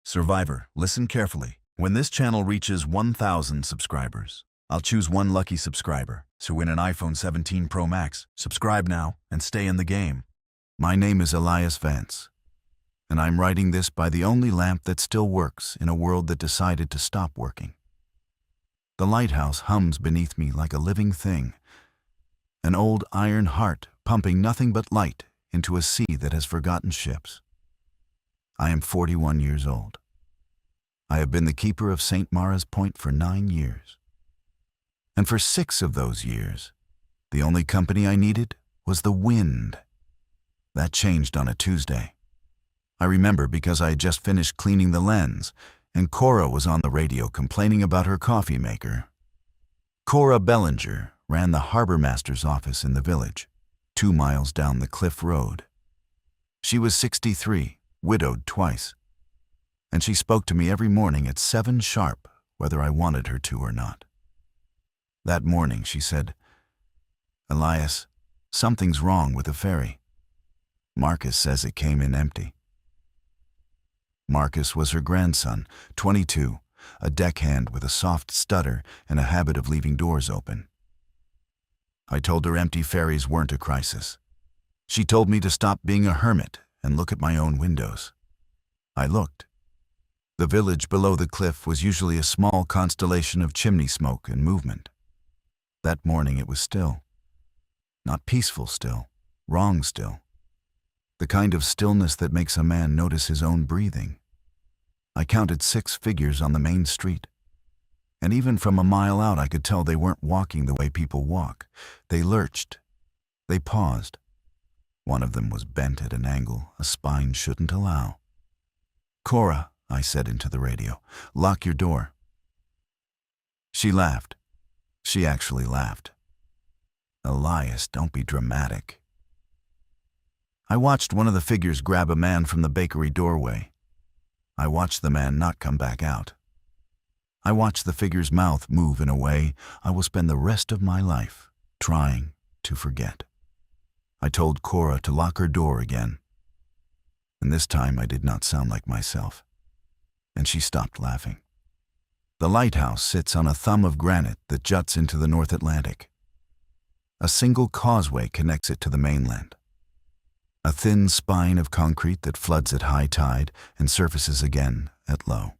Survivor, listen carefully. When this channel reaches 1,000 subscribers, I'll choose one lucky subscriber to win an iPhone 17 Pro Max. Subscribe now and stay in the game. My name is Elias Vance, and I'm writing this by the only lamp that still works in a world that decided to stop working. The lighthouse hums beneath me like a living thing, an old iron heart pumping nothing but light into a sea that has forgotten ships. I am 41 years old. I have been the keeper of St. Mara's Point for 9 years. And for 6 of those years, the only company I needed was the wind. That changed on a Tuesday. I remember because I had just finished cleaning the lens, and Cora was on the radio complaining about her coffee maker. Cora Bellinger ran the harbor master's office in the village, 2 miles down the cliff road. She was 63, widowed twice, and she spoke to me every morning at 7 sharp, whether I wanted her to or not. That morning she said, "Elias, something's wrong with the ferry. Marcus says it came in empty." Marcus was her grandson, 22, a deckhand with a soft stutter and a habit of leaving doors open. I told her empty ferries weren't a crisis. She told me to stop being a hermit and look at my own windows. I looked. The village below the cliff was usually a small constellation of chimney smoke and movement. That morning it was still. Not peaceful still, wrong still. The kind of stillness that makes a man notice his own breathing. I counted 6 figures on the main street. And even from a mile out I could tell they weren't walking the way people walk. They lurched. They paused. One of them was bent at an angle a spine shouldn't allow. "Cora," I said into the radio, "lock your door." She laughed. She actually laughed. "Elias, don't be dramatic." I watched one of the figures grab a man from the bakery doorway. I watched the man not come back out. I watched the figure's mouth move in a way I will spend the rest of my life trying to forget. I told Cora to lock her door again. And this time I did not sound like myself. And she stopped laughing. The lighthouse sits on a thumb of granite that juts into the North Atlantic. A single causeway connects it to the mainland. A thin spine of concrete that floods at high tide and surfaces again at low.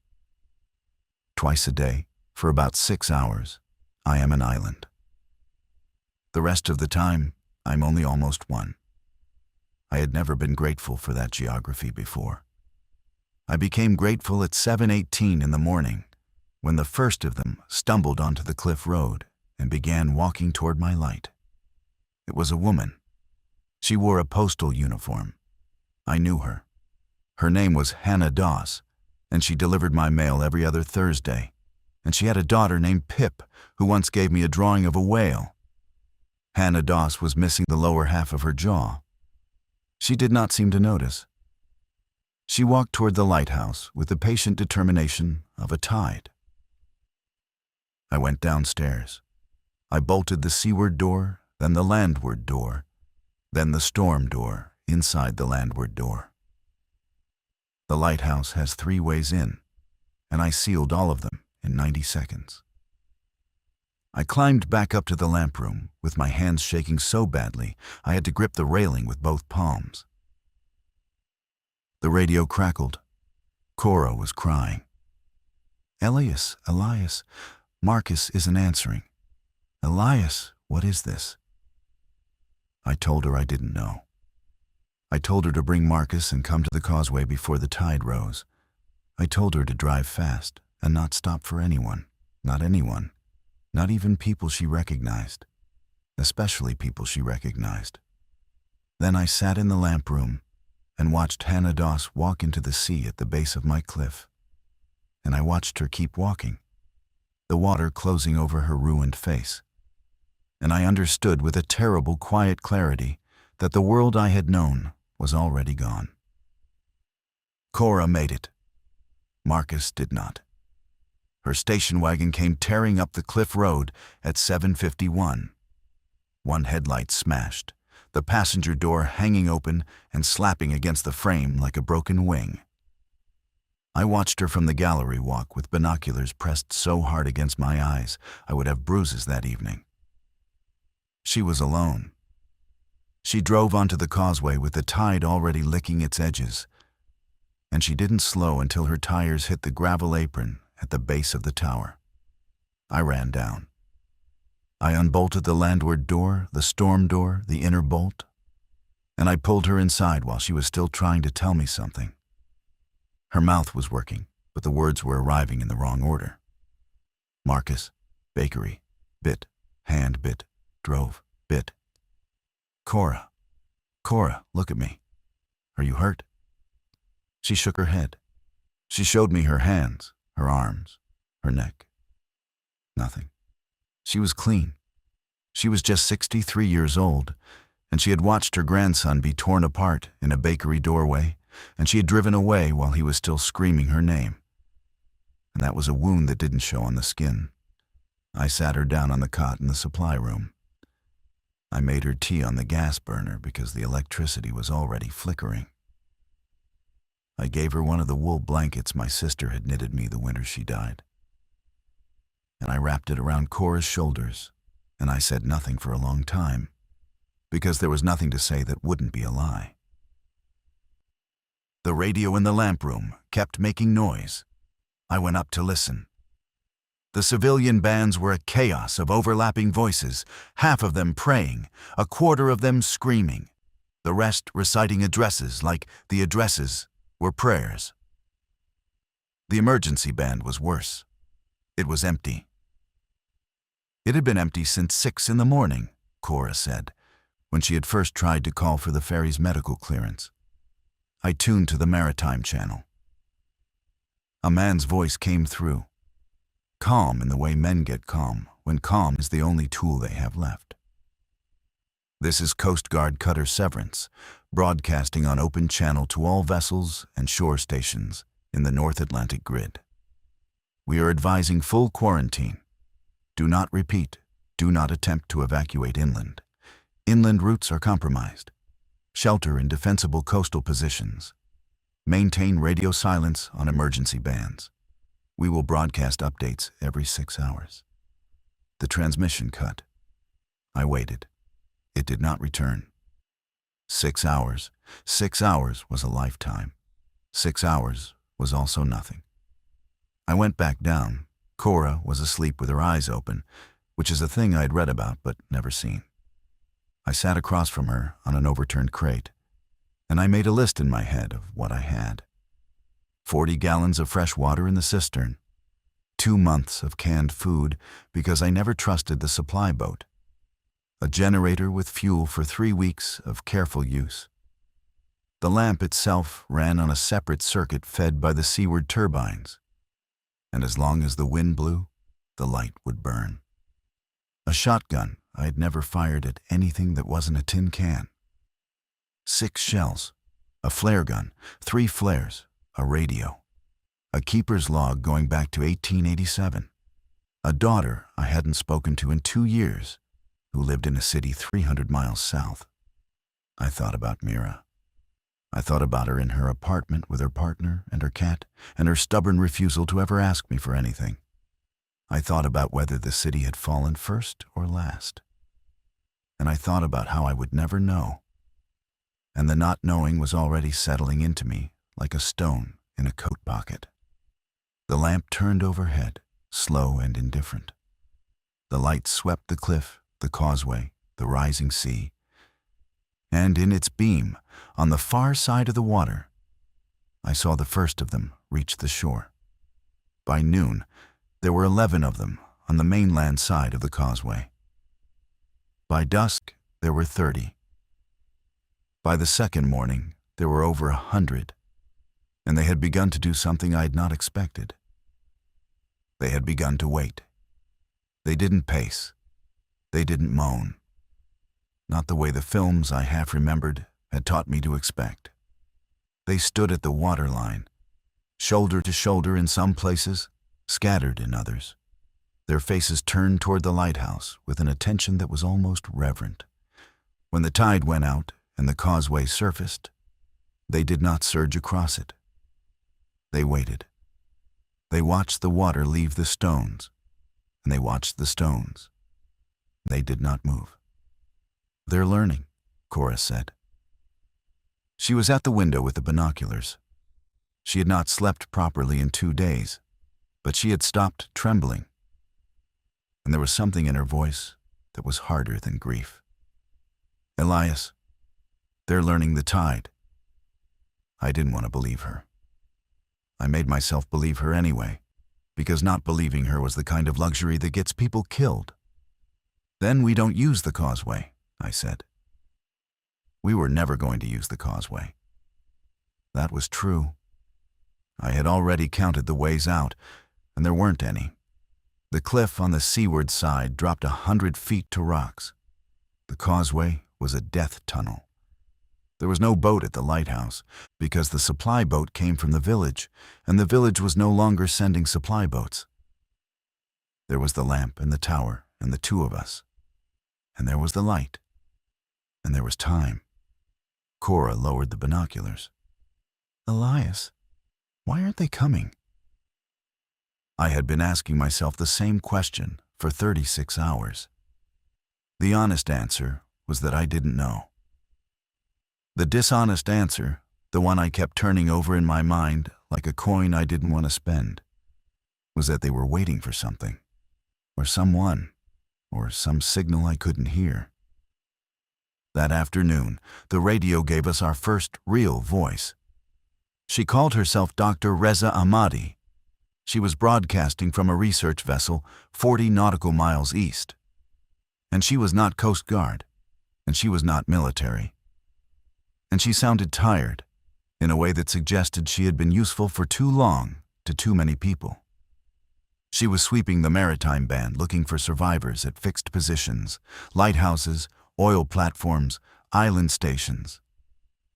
Twice a day, for about 6 hours, I am an island. The rest of the time, I'm only almost one. I had never been grateful for that geography before. I became grateful at 7:18 in the morning, when the first of them stumbled onto the cliff road and began walking toward my light. It was a woman. She wore a postal uniform. I knew her. Her name was Hannah Doss, and she delivered my mail every other Thursday. And she had a daughter named Pip, who once gave me a drawing of a whale. Hannah Doss was missing the lower half of her jaw. She did not seem to notice. She walked toward the lighthouse with the patient determination of a tide. I went downstairs. I bolted the seaward door, then the landward door, then the storm door inside the landward door. The lighthouse has 3 ways in, and I sealed all of them in 90 seconds. I climbed back up to the lamp room with my hands shaking so badly I had to grip the railing with both palms. The radio crackled. Cora was crying. "Elias, Marcus isn't answering. Elias, what is this?" I told her I didn't know. I told her to bring Marcus and come to the causeway before the tide rose. I told her to drive fast and not stop for anyone, not anyone, not even people she recognized, especially people she recognized. Then I sat in the lamp room and watched Hannah Doss walk into the sea at the base of my cliff. And I watched her keep walking, the water closing over her ruined face. And I understood with a terrible quiet clarity that the world I had known was already gone. Cora made it. Marcus did not. Her station wagon came tearing up the cliff road at 7:51. One headlight smashed, the passenger door hanging open and slapping against the frame like a broken wing. I watched her from the gallery walk with binoculars pressed so hard against my eyes I would have bruises that evening. She was alone. She drove onto the causeway with the tide already licking its edges, and she didn't slow until her tires hit the gravel apron at the base of the tower. I ran down. I unbolted the landward door, the storm door, the inner bolt, and I pulled her inside while she was still trying to tell me something. Her mouth was working, but the words were arriving in the wrong order. Marcus, bakery, bit, hand bit, drove, bit. Cora, look at me. Are you hurt? She shook her head. She showed me her hands, her arms, her neck. Nothing. She was clean. She was just 63 years old, and she had watched her grandson be torn apart in a bakery doorway, and she had driven away while he was still screaming her name. And that was a wound that didn't show on the skin. I sat her down on the cot in the supply room. I made her tea on the gas burner because the electricity was already flickering. I gave her one of the wool blankets my sister had knitted me the winter she died. And I wrapped it around Cora's shoulders, and I said nothing for a long time, because there was nothing to say that wouldn't be a lie. The radio in the lamp room kept making noise. I went up to listen. The civilian bands were a chaos of overlapping voices, half of them praying, a quarter of them screaming, the rest reciting addresses like the addresses were prayers. The emergency band was worse. It was empty. It had been empty since 6 in the morning, Cora said, when she had first tried to call for the ferry's medical clearance. I tuned to the maritime channel. A man's voice came through, calm in the way men get calm when calm is the only tool they have left. This is Coast Guard Cutter Severance, broadcasting on open channel to all vessels and shore stations in the North Atlantic grid. We are advising full quarantine. Do not repeat. Do not attempt to evacuate inland. Inland routes are compromised. Shelter in defensible coastal positions. Maintain radio silence on emergency bands. We will broadcast updates every 6 hours. The transmission cut. I waited. It did not return. 6 hours. 6 hours was a lifetime. 6 hours was also nothing. I went back down. Cora was asleep with her eyes open, which is a thing I had read about but never seen. I sat across from her on an overturned crate, and I made a list in my head of what I had. 40 gallons of fresh water in the cistern. 2 months of canned food because I never trusted the supply boat. A generator with fuel for 3 weeks of careful use. The lamp itself ran on a separate circuit fed by the seaward turbines, and as long as the wind blew, the light would burn. A shotgun I had never fired at anything that wasn't a tin can. 6 shells, a flare gun, 3 flares, a radio, a keeper's log going back to 1887, a daughter I hadn't spoken to in 2 years who lived in a city 300 miles south. I thought about Mira. I thought about her in her apartment with her partner and her cat, and her stubborn refusal to ever ask me for anything. I thought about whether the city had fallen first or last. And I thought about how I would never know. And the not knowing was already settling into me like a stone in a coat pocket. The lamp turned overhead, slow and indifferent. The light swept the cliff, the causeway, the rising sea. And in its beam, on the far side of the water, I saw the first of them reach the shore. By noon, there were 11 of them on the mainland side of the causeway. By dusk, there were 30. By the second morning, there were over 100, and they had begun to do something I had not expected. They had begun to wait. They didn't pace. They didn't moan. Not the way the films I half remembered had taught me to expect. They stood at the waterline, shoulder to shoulder in some places, scattered in others, their faces turned toward the lighthouse with an attention that was almost reverent. When the tide went out and the causeway surfaced, they did not surge across it. They waited. They watched the water leave the stones, and they watched the stones. They did not move. "They're learning," Cora said. She was at the window with the binoculars. She had not slept properly in 2 days, but she had stopped trembling. And there was something in her voice that was harder than grief. "Elias, they're learning the tide." I didn't want to believe her. I made myself believe her anyway, because not believing her was the kind of luxury that gets people killed. "Then we don't use the causeway," I said. We were never going to use the causeway. That was true. I had already counted the ways out, and there weren't any. The cliff on the seaward side dropped 100 feet to rocks. The causeway was a death tunnel. There was no boat at the lighthouse, because the supply boat came from the village, and the village was no longer sending supply boats. There was the lamp and the tower and the two of us. And there was the light. And there was time. Cora lowered the binoculars. "Elias, why aren't they coming?" I had been asking myself the same question for 36 hours. The honest answer was that I didn't know. The dishonest answer, the one I kept turning over in my mind like a coin I didn't want to spend, was that they were waiting for something, or someone, or some signal I couldn't hear. That afternoon, the radio gave us our first real voice. She called herself Dr. Reza Ahmadi. She was broadcasting from a research vessel 40 nautical miles east. And she was not Coast Guard, and she was not military. And she sounded tired, in a way that suggested she had been useful for too long to too many people. She was sweeping the maritime band looking for survivors at fixed positions, lighthouses, oil platforms, island stations.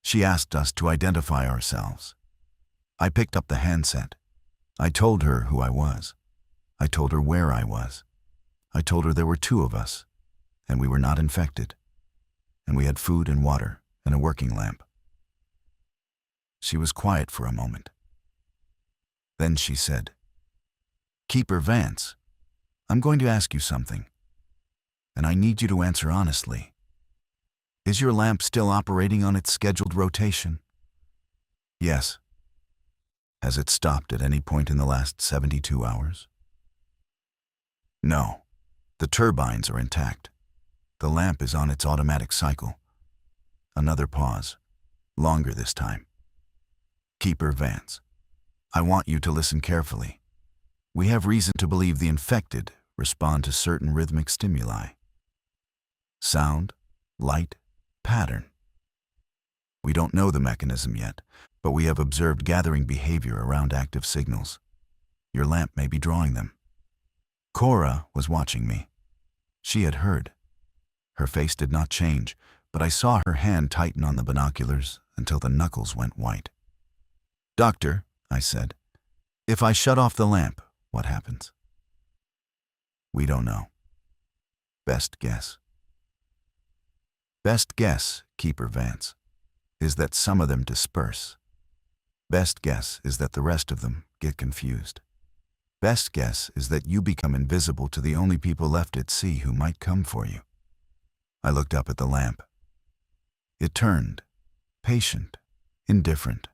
She asked us to identify ourselves. I picked up the handset. I told her who I was. I told her where I was. I told her there were 2 of us, and we were not infected, and we had food and water and a working lamp. She was quiet for a moment. Then she said, "Keeper Vance, I'm going to ask you something, and I need you to answer honestly. Is your lamp still operating on its scheduled rotation?" "Yes." "Has it stopped at any point in the last 72 hours?" "No. The turbines are intact. The lamp is on its automatic cycle." Another pause, longer this time. "Keeper Vance, I want you to listen carefully. We have reason to believe the infected respond to certain rhythmic stimuli. Sound, light, pattern. We don't know the mechanism yet, but we have observed gathering behavior around active signals. Your lamp may be drawing them." Cora was watching me. She had heard. Her face did not change, but I saw her hand tighten on the binoculars until the knuckles went white. "Doctor," I said, "if I shut off the lamp, what happens?" "We don't know. Best guess." "Best guess, Keeper Vance, is that some of them disperse. Best guess is that the rest of them get confused. Best guess is that you become invisible to the only people left at sea who might come for you." I looked up at the lamp. It turned, patient, indifferent,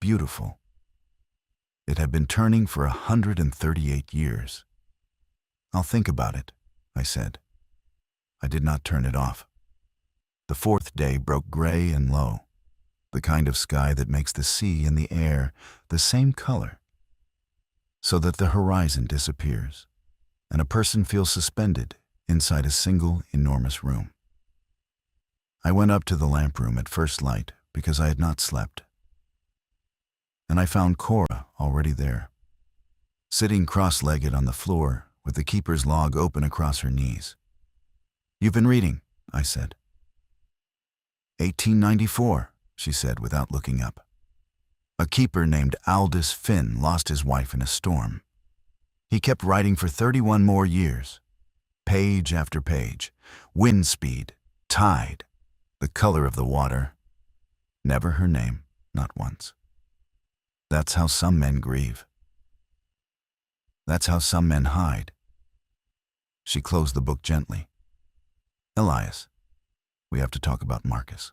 beautiful. It had been turning for 138 years. "I'll think about it," I said. I did not turn it off. The 4th day broke gray and low, the kind of sky that makes the sea and the air the same color, so that the horizon disappears, and a person feels suspended inside a single enormous room. I went up to the lamp room at first light because I had not slept. And I found Cora already there, sitting cross-legged on the floor with the keeper's log open across her knees. "You've been reading," I said. 1894, she said without looking up. "A keeper named Aldous Finn lost his wife in a storm. He kept writing for 31 more years. Page after page, wind speed, tide, the color of the water. Never her name, not once. That's how some men grieve. That's how some men hide. She closed the book gently. Elias, we have to talk about Marcus.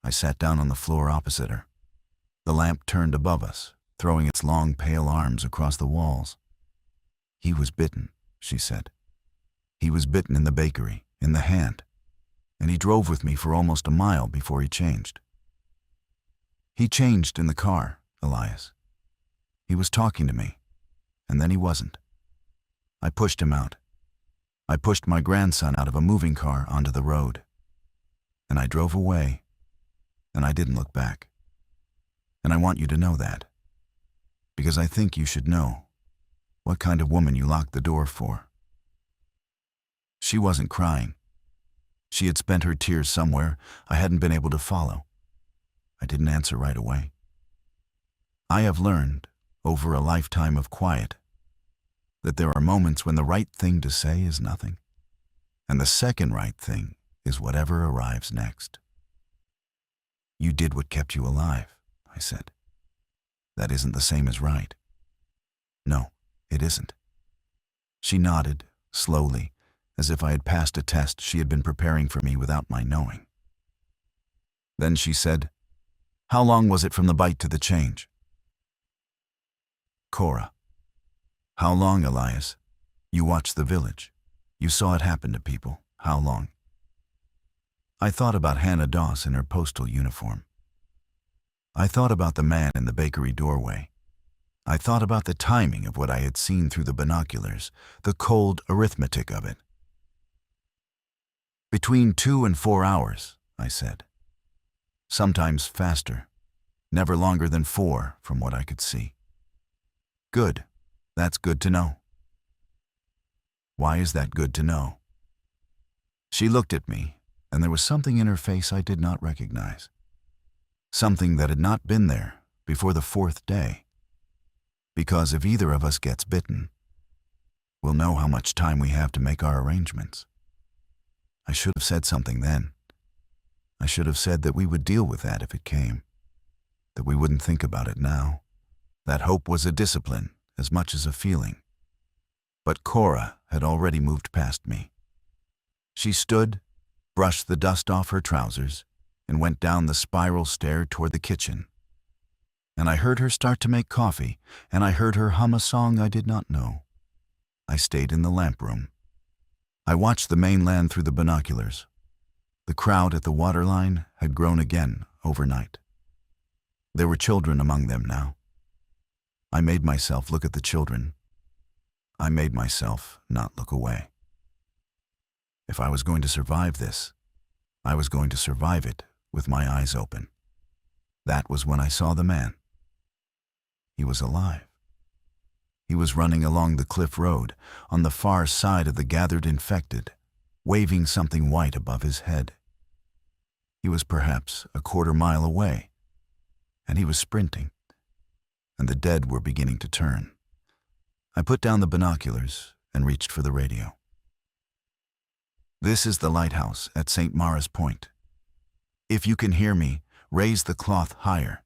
I sat down on the floor opposite her. The lamp turned above us, throwing its long, pale arms across the walls. He was bitten, she said. He was bitten in the bakery, in the hand, and he drove with me for almost a mile before he changed. He changed in the car, Elias. He was talking to me, and then he wasn't. I pushed him out. I pushed my grandson out of a moving car onto the road. And I drove away, and I didn't look back. And I want you to know that, because I think you should know what kind of woman you locked the door for. She wasn't crying. She had spent her tears somewhere I hadn't been able to follow. I didn't answer right away. I have learned, over a lifetime of quiet, that there are moments when the right thing to say is nothing, and the second right thing is whatever arrives next. You did what kept you alive, I said. That isn't the same as right. No, it isn't. She nodded, slowly, as if I had passed a test she had been preparing for me without my knowing. Then she said, "How long was it from the bite to the change?" Cora. How long, Elias? You watched The Village. You saw it happen to people. How long? I thought about Hannah Doss in her postal uniform. I thought about the man in the bakery doorway. I thought about the timing of what I had seen through the binoculars, the cold arithmetic of it. Between 2 and 4 hours, I said. Sometimes faster, never longer than 4 from what I could see. Good. That's good to know. Why is that good to know? She looked at me, and there was something in her face I did not recognize. Something that had not been there before the 4th day. Because if either of us gets bitten, we'll know how much time we have to make our arrangements. I should have said something then. I should have said that we would deal with that if it came, that we wouldn't think about it now. That hope was a discipline as much as a feeling. But Cora had already moved past me. She stood, brushed the dust off her trousers, and went down the spiral stair toward the kitchen. And I heard her start to make coffee, and I heard her hum a song I did not know. I stayed in the lamp room. I watched the mainland through the binoculars. The crowd at the waterline had grown again overnight. There were children among them now. I made myself look at the children. I made myself not look away. If I was going to survive this, I was going to survive it with my eyes open. That was when I saw the man. He was alive. He was running along the cliff road, on the far side of the gathered infected, waving something white above his head. He was perhaps a quarter mile away, and he was sprinting, and the dead were beginning to turn. I put down the binoculars and reached for the radio. This is the Lighthouse at St. Mara's Point. If you can hear me, raise the cloth higher.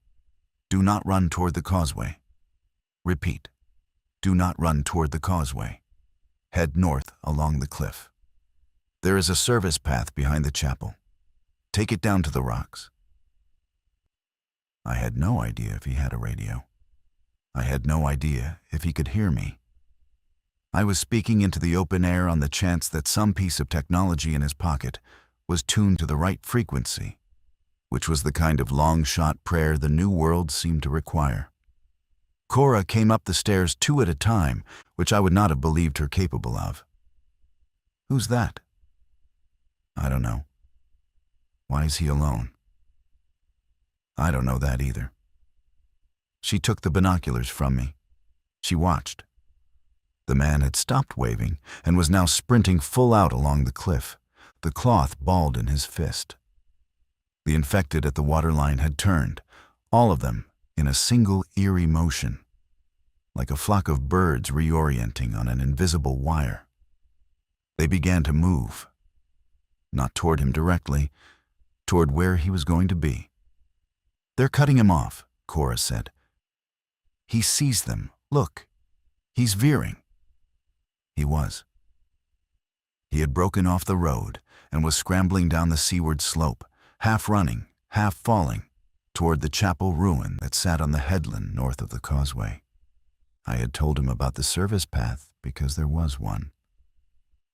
Do not run toward the causeway. Repeat. Do not run toward the causeway. Head north along the cliff. There is a service path behind the chapel. Take it down to the rocks. I had no idea if he had a radio. I had no idea if he could hear me. I was speaking into the open air on the chance that some piece of technology in his pocket was tuned to the right frequency, which was the kind of long-shot prayer the new world seemed to require. Cora came up the stairs 2 at a time, which I would not have believed her capable of. Who's that? I don't know. Why is he alone? I don't know that either. She took the binoculars from me. She watched. The man had stopped waving and was now sprinting full out along the cliff, the cloth balled in his fist. The infected at the waterline had turned, all of them in a single eerie motion, like a flock of birds reorienting on an invisible wire. They began to move, not toward him directly, toward where he was going to be. They're cutting him off, Cora said. He sees them. Look. He's veering. He was. He had broken off the road and was scrambling down the seaward slope, half running, half falling, toward the chapel ruin that sat on the headland north of the causeway. I had told him about the service path because there was one.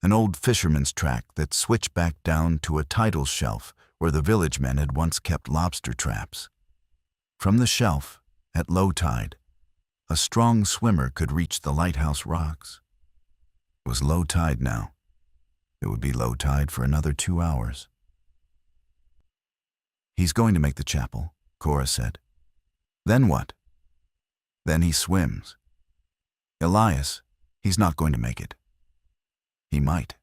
An old fisherman's track that switched back down to a tidal shelf where the village men had once kept lobster traps. From the shelf, at low tide, a strong swimmer could reach the lighthouse rocks. It was low tide now. It would be low tide for another 2 hours. He's going to make the chapel, Cora said. Then what? Then he swims. Elias, he's not going to make it. He might.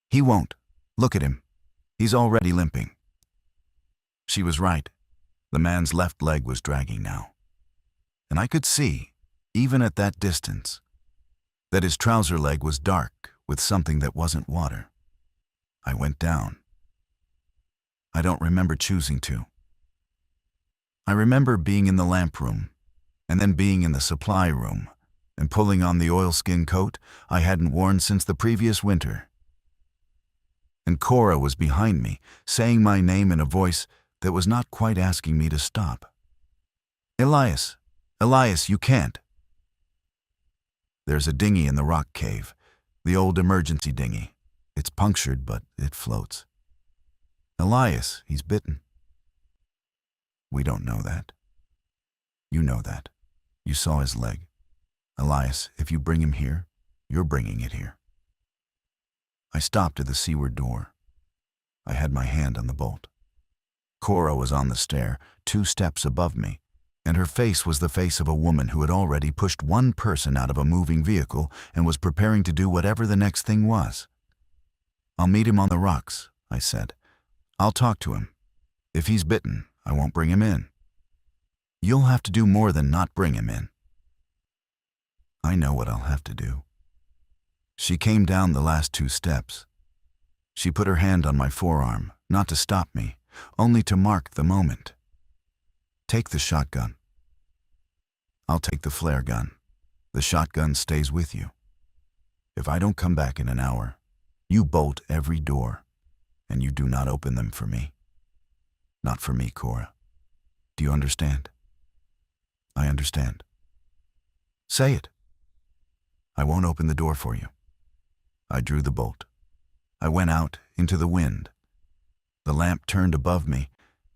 He won't. Look at him. He's already limping. She was right. The man's left leg was dragging now. And I could see, even at that distance, that his trouser leg was dark with something that wasn't water. I went down. I don't remember choosing to. I remember being in the lamp room, and then being in the supply room, and pulling on the oilskin coat I hadn't worn since the previous winter. And Cora was behind me, saying my name in a voice that was not quite asking me to stop. Elias, Elias, you can't. There's a dinghy in the rock cave, the old emergency dinghy. It's punctured, but it floats. Elias, he's bitten. We don't know that. You know that. You saw his leg. Elias, if you bring him here, you're bringing it here. I stopped at the seaward door. I had my hand on the bolt. Cora was on the stair, 2 steps above me, and her face was the face of a woman who had already pushed one person out of a moving vehicle and was preparing to do whatever the next thing was. I'll meet him on the rocks, I said. I'll talk to him. If he's bitten, I won't bring him in. You'll have to do more than not bring him in. I know what I'll have to do. She came down the last 2 steps. She put her hand on my forearm, not to stop me, only to mark the moment. Take the shotgun. I'll take the flare gun. The shotgun stays with you. If I don't come back in an hour, you bolt every door, and you do not open them for me. Not for me, Cora. Do you understand? I understand. Say it. I won't open the door for you. I drew the bolt. I went out into the wind. The lamp turned above me,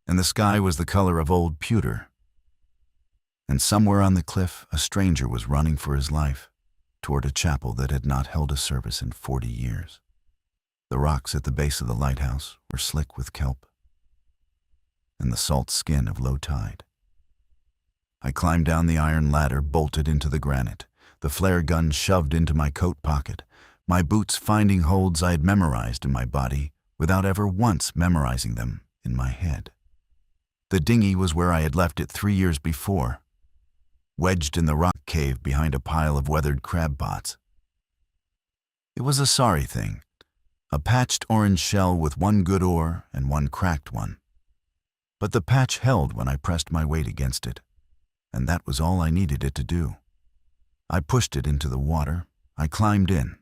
and the sky was the color of old pewter. And somewhere on the cliff, a stranger was running for his life toward a chapel that had not held a service in 40 years. The rocks at the base of the lighthouse were slick with kelp and the salt skin of low tide. I climbed down the iron ladder, bolted into the granite, the flare gun shoved into my coat pocket, my boots finding holds I had memorized in my body without ever once memorizing them in my head. The dinghy was where I had left it 3 years before, wedged in the rock cave behind a pile of weathered crab pots. It was a sorry thing, a patched orange shell with 1 good oar and 1 cracked one. But the patch held when I pressed my weight against it, and that was all I needed it to do. I pushed it into the water. I climbed in.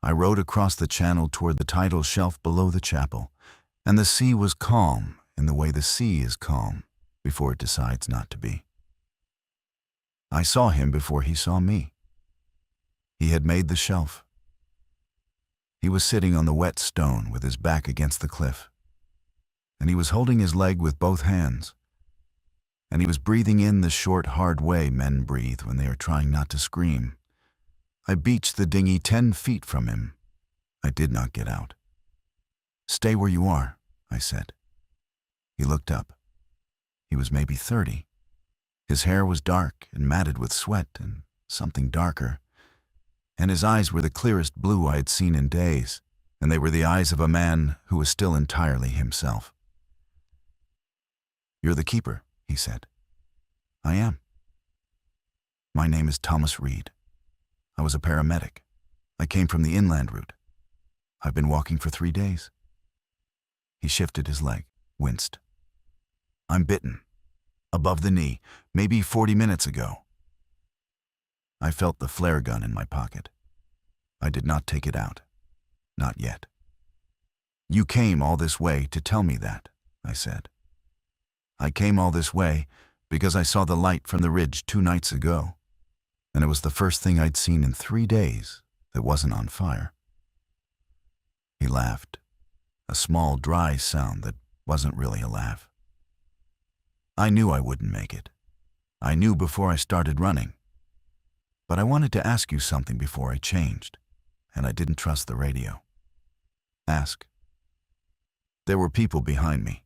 I rowed across the channel toward the tidal shelf below the chapel, and the sea was calm in the way the sea is calm before it decides not to be. I saw him before he saw me. He had made the shelf. He was sitting on the wet stone with his back against the cliff, and he was holding his leg with both hands, and he was breathing in the short, hard way men breathe when they are trying not to scream. I beached the dinghy 10 feet from him. I did not get out. Stay where you are, I said. He looked up. He was maybe 30. His hair was dark and matted with sweat and something darker, and his eyes were the clearest blue I had seen in days, and they were the eyes of a man who was still entirely himself. You're the keeper, he said. I am. My name is Thomas Reed. I was a paramedic. I came from the inland route. I've been walking for 3 days. He shifted his leg, winced. I'm bitten. Above the knee, maybe 40 minutes ago. I felt the flare gun in my pocket. I did not take it out. Not yet. You came all this way to tell me that, I said. I came all this way because I saw the light from the ridge 2 nights ago, and it was the first thing I'd seen in 3 days that wasn't on fire. He laughed, a small, dry sound that wasn't really a laugh. I knew I wouldn't make it. I knew before I started running. But I wanted to ask you something before I changed, and I didn't trust the radio. Ask. There were people behind me,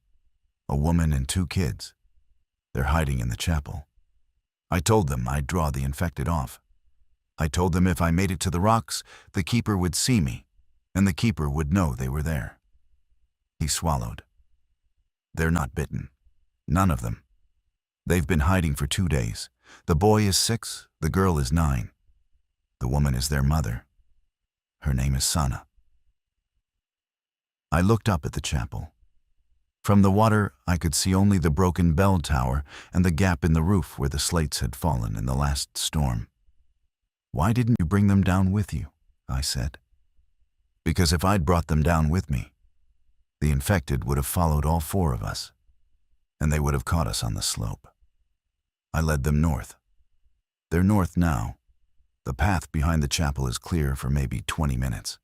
a woman and 2 kids. They're hiding in the chapel. I told them I'd draw the infected off. I told them if I made it to the rocks, the keeper would see me, and the keeper would know they were there. He swallowed. They're not bitten. None of them. They've been hiding for 2 days. The boy is 6, the girl is 9. The woman is their mother. Her name is Sana. I looked up at the chapel. From the water, I could see only the broken bell tower and the gap in the roof where the slates had fallen in the last storm. Why didn't you bring them down with you? I said. Because if I'd brought them down with me, the infected would have followed all 4 of us, and they would have caught us on the slope. I led them north. They're north now. The path behind the chapel is clear for maybe 20 minutes.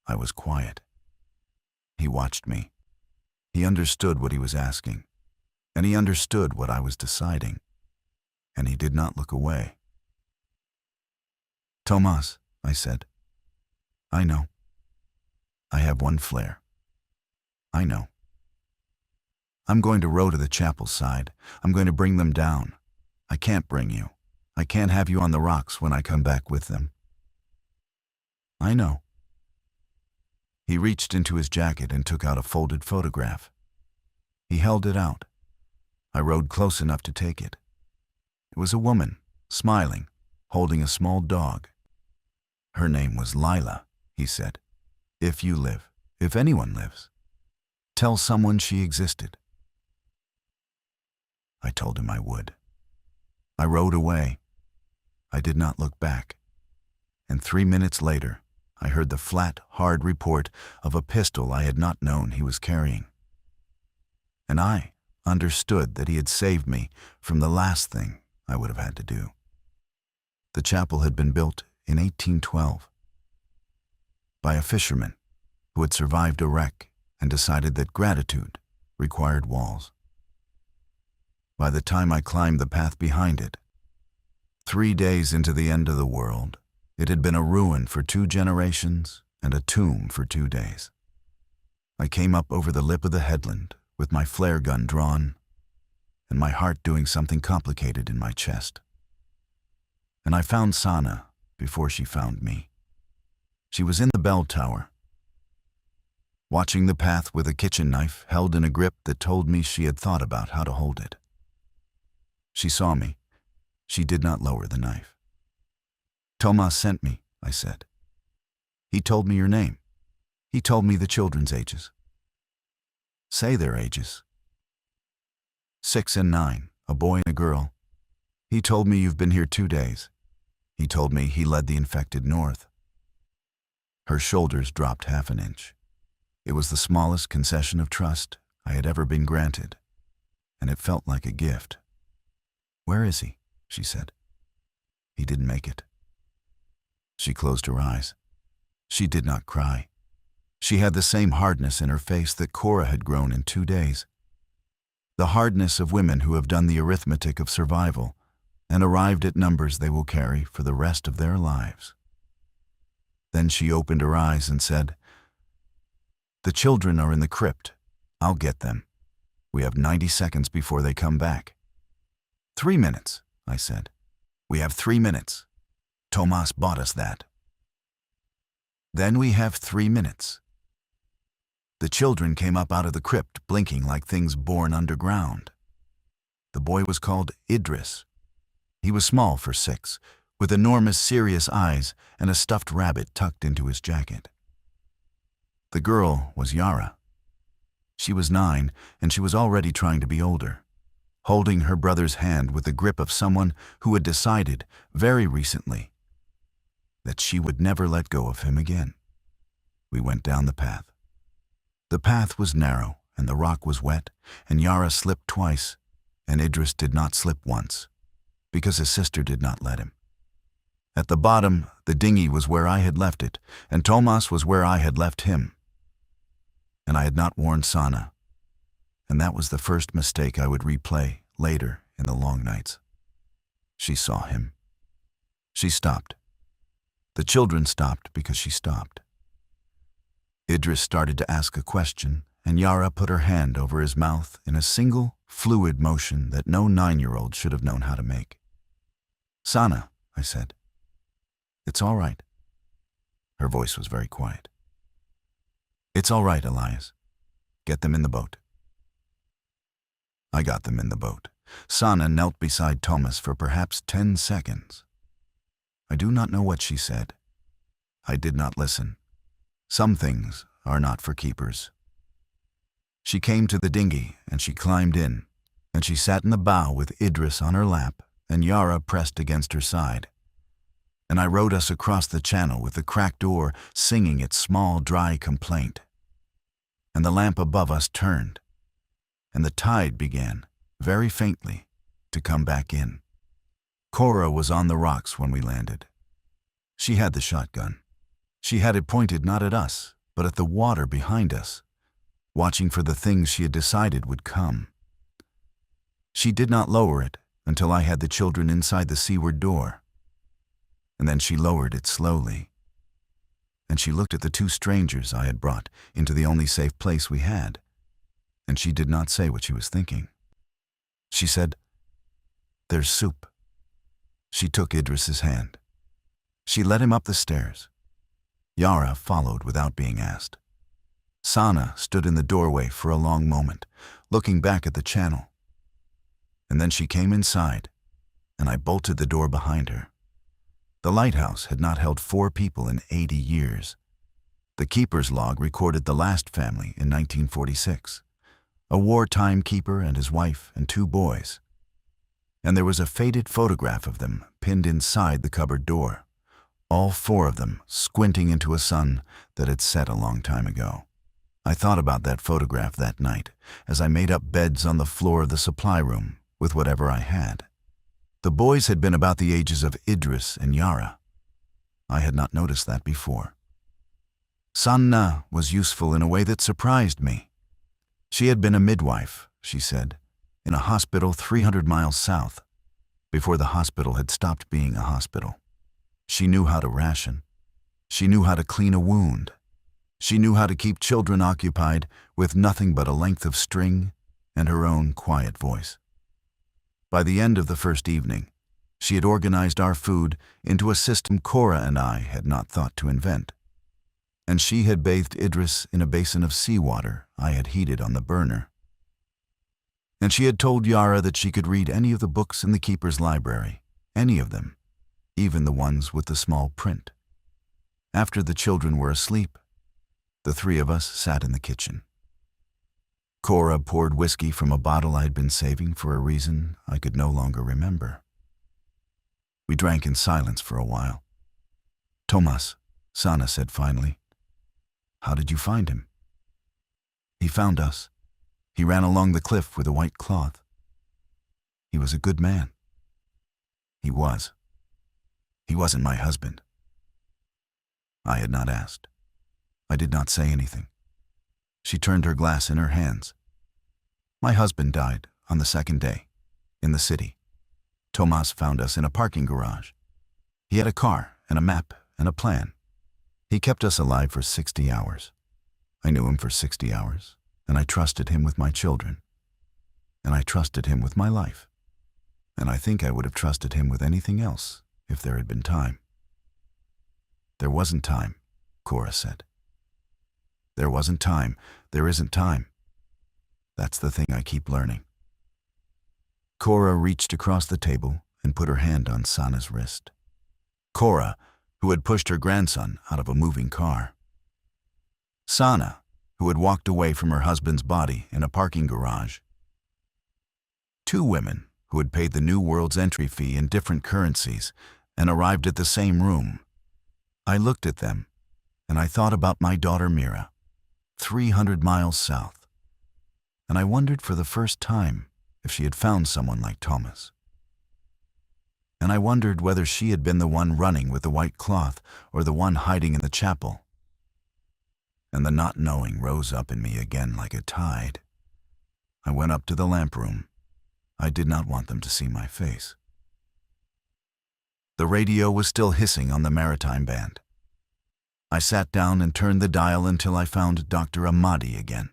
I was quiet. He watched me. He understood what he was asking, and he understood what I was deciding, and he did not look away. Tomas, I said. I know. I have 1 flare. I know. I'm going to row to the chapel side. I'm going to bring them down. I can't bring you. I can't have you on the rocks when I come back with them. I know. He reached into his jacket and took out a folded photograph. He held it out. I rode close enough to take it. It was a woman, smiling, holding a small dog. Her name was Lila, he said. If you live, if anyone lives, tell someone she existed. I told him I would. I rode away. I did not look back. And 3 minutes later, I heard the flat, hard report of a pistol I had not known he was carrying. And I understood that he had saved me from the last thing I would have had to do. The chapel had been built in 1812 by a fisherman who had survived a wreck and decided that gratitude required walls. By the time I climbed the path behind it, 3 days into the end of the world, it had been a ruin for 2 generations and a tomb for 2 days. I came up over the lip of the headland with my flare gun drawn and my heart doing something complicated in my chest. And I found Sana before she found me. She was in the bell tower, watching the path with a kitchen knife held in a grip that told me she had thought about how to hold it. She saw me. She did not lower the knife. Tomas sent me, I said. He told me your name. He told me the children's ages. Say their ages. 6 and 9, a boy and a girl. He told me you've been here 2 days. He told me he led the infected north. Her shoulders dropped half an inch. It was the smallest concession of trust I had ever been granted, and it felt like a gift. Where is he? She said. He didn't make it. She closed her eyes. She did not cry. She had the same hardness in her face that Cora had grown in 2 days. The hardness of women who have done the arithmetic of survival and arrived at numbers they will carry for the rest of their lives. Then she opened her eyes and said, "The children are in the crypt. I'll get them. We have 90 seconds before they come back." 3 minutes, I said. We have 3 minutes. Tomas bought us that. Then we have 3 minutes. The children came up out of the crypt, blinking like things born underground. The boy was called Idris. He was small for 6, with enormous, serious eyes and a stuffed rabbit tucked into his jacket. The girl was Yara. She was 9, and she was already trying to be older, holding her brother's hand with the grip of someone who had decided, very recently, that she would never let go of him again. We went down the path. The path was narrow, and the rock was wet, and Yara slipped twice, and Idris did not slip once, because his sister did not let him. At the bottom, the dinghy was where I had left it, and Tomas was where I had left him. And I had not warned Sana, and that was the first mistake I would replay later in the long nights. She saw him. She stopped. The children stopped because she stopped. Idris started to ask a question, and Yara put her hand over his mouth in a single, fluid motion that no 9-year-old should have known how to make. "Sana," I said. "It's all right." Her voice was very quiet. "It's all right, Elias. Get them in the boat." I got them in the boat. Sana knelt beside Thomas for perhaps 10 seconds. I do not know what she said. I did not listen. Some things are not for keepers. She came to the dinghy, and she climbed in, and she sat in the bow with Idris on her lap and Yara pressed against her side. And I rowed us across the channel with the cracked oar singing its small, dry complaint. And the lamp above us turned, and the tide began, very faintly, to come back in. Cora was on the rocks when we landed. She had the shotgun. She had it pointed not at us, but at the water behind us, watching for the things she had decided would come. She did not lower it until I had the children inside the seaward door. And then she lowered it slowly. And she looked at the 2 strangers I had brought into the only safe place we had, and she did not say what she was thinking. She said, "There's soup." She took Idris's hand. She led him up the stairs. Yara followed without being asked. Sana stood in the doorway for a long moment, looking back at the channel. And then she came inside, and I bolted the door behind her. The lighthouse had not held 4 people in 80 years. The keeper's log recorded the last family in 1946, a wartime keeper and his wife and 2 boys. And there was a faded photograph of them pinned inside the cupboard door, all 4 of them squinting into a sun that had set a long time ago. I thought about that photograph that night as I made up beds on the floor of the supply room with whatever I had. The boys had been about the ages of Idris and Yara. I had not noticed that before. Sanna was useful in a way that surprised me. She had been a midwife, she said, in a hospital 300 miles south, before the hospital had stopped being a hospital. She knew how to ration. She knew how to clean a wound. She knew how to keep children occupied with nothing but a length of string and her own quiet voice. By the end of the first evening, she had organized our food into a system Cora and I had not thought to invent. And she had bathed Idris in a basin of seawater I had heated on the burner. And she had told Yara that she could read any of the books in the keeper's library, any of them, even the ones with the small print. After the children were asleep, the 3 of us sat in the kitchen. Cora poured whiskey from a bottle I'd been saving for a reason I could no longer remember. We drank in silence for a while. "Tomas," Sana said finally, "how did you find him?" "He found us. He ran along the cliff with a white cloth. He was a good man." "He was. He wasn't my husband." I had not asked. I did not say anything. She turned her glass in her hands. "My husband died on the 2nd day, in the city. Tomas found us in a parking garage. He had a car and a map and a plan. He kept us alive for 60 hours. I knew him for 60 hours, and I trusted him with my children. And I trusted him with my life. And I think I would have trusted him with anything else if there had been time." "There wasn't time," Cora said. "There wasn't time. There isn't time. That's the thing I keep learning." Cora reached across the table and put her hand on Sana's wrist. Cora, who had pushed her grandson out of a moving car. Sana, who had walked away from her husband's body in a parking garage. Two women who had paid the New World's entry fee in different currencies and arrived at the same room. I looked at them, and I thought about my daughter Mira, 300 miles south, and I wondered for the first time if she had found someone like Thomas. And I wondered whether she had been the one running with the white cloth or the one hiding in the chapel. And the not knowing rose up in me again like a tide. I went up to the lamp room. I did not want them to see my face. The radio was still hissing on the maritime band. I sat down and turned the dial until I found Dr. Ahmadi again.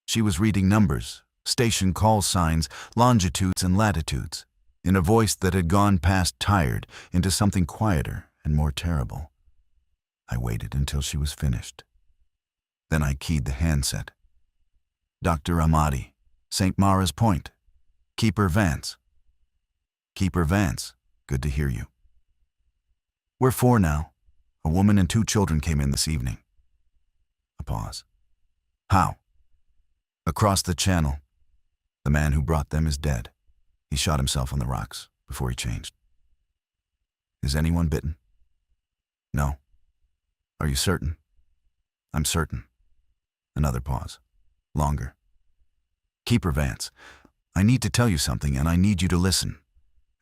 She was reading numbers, station call signs, longitudes and latitudes, in a voice that had gone past tired into something quieter and more terrible. I waited until she was finished. Then I keyed the handset. Dr. Ahmadi, St. Mara's Point. Keeper Vance. Keeper Vance, good to hear you. We're 4 now. A woman and 2 children came in this evening. A pause. How? Across the channel. The man who brought them is dead. He shot himself on the rocks before he changed. Is anyone bitten? No. Are you certain? I'm certain. Another pause. Longer. Keeper Vance, I need to tell you something and I need you to listen.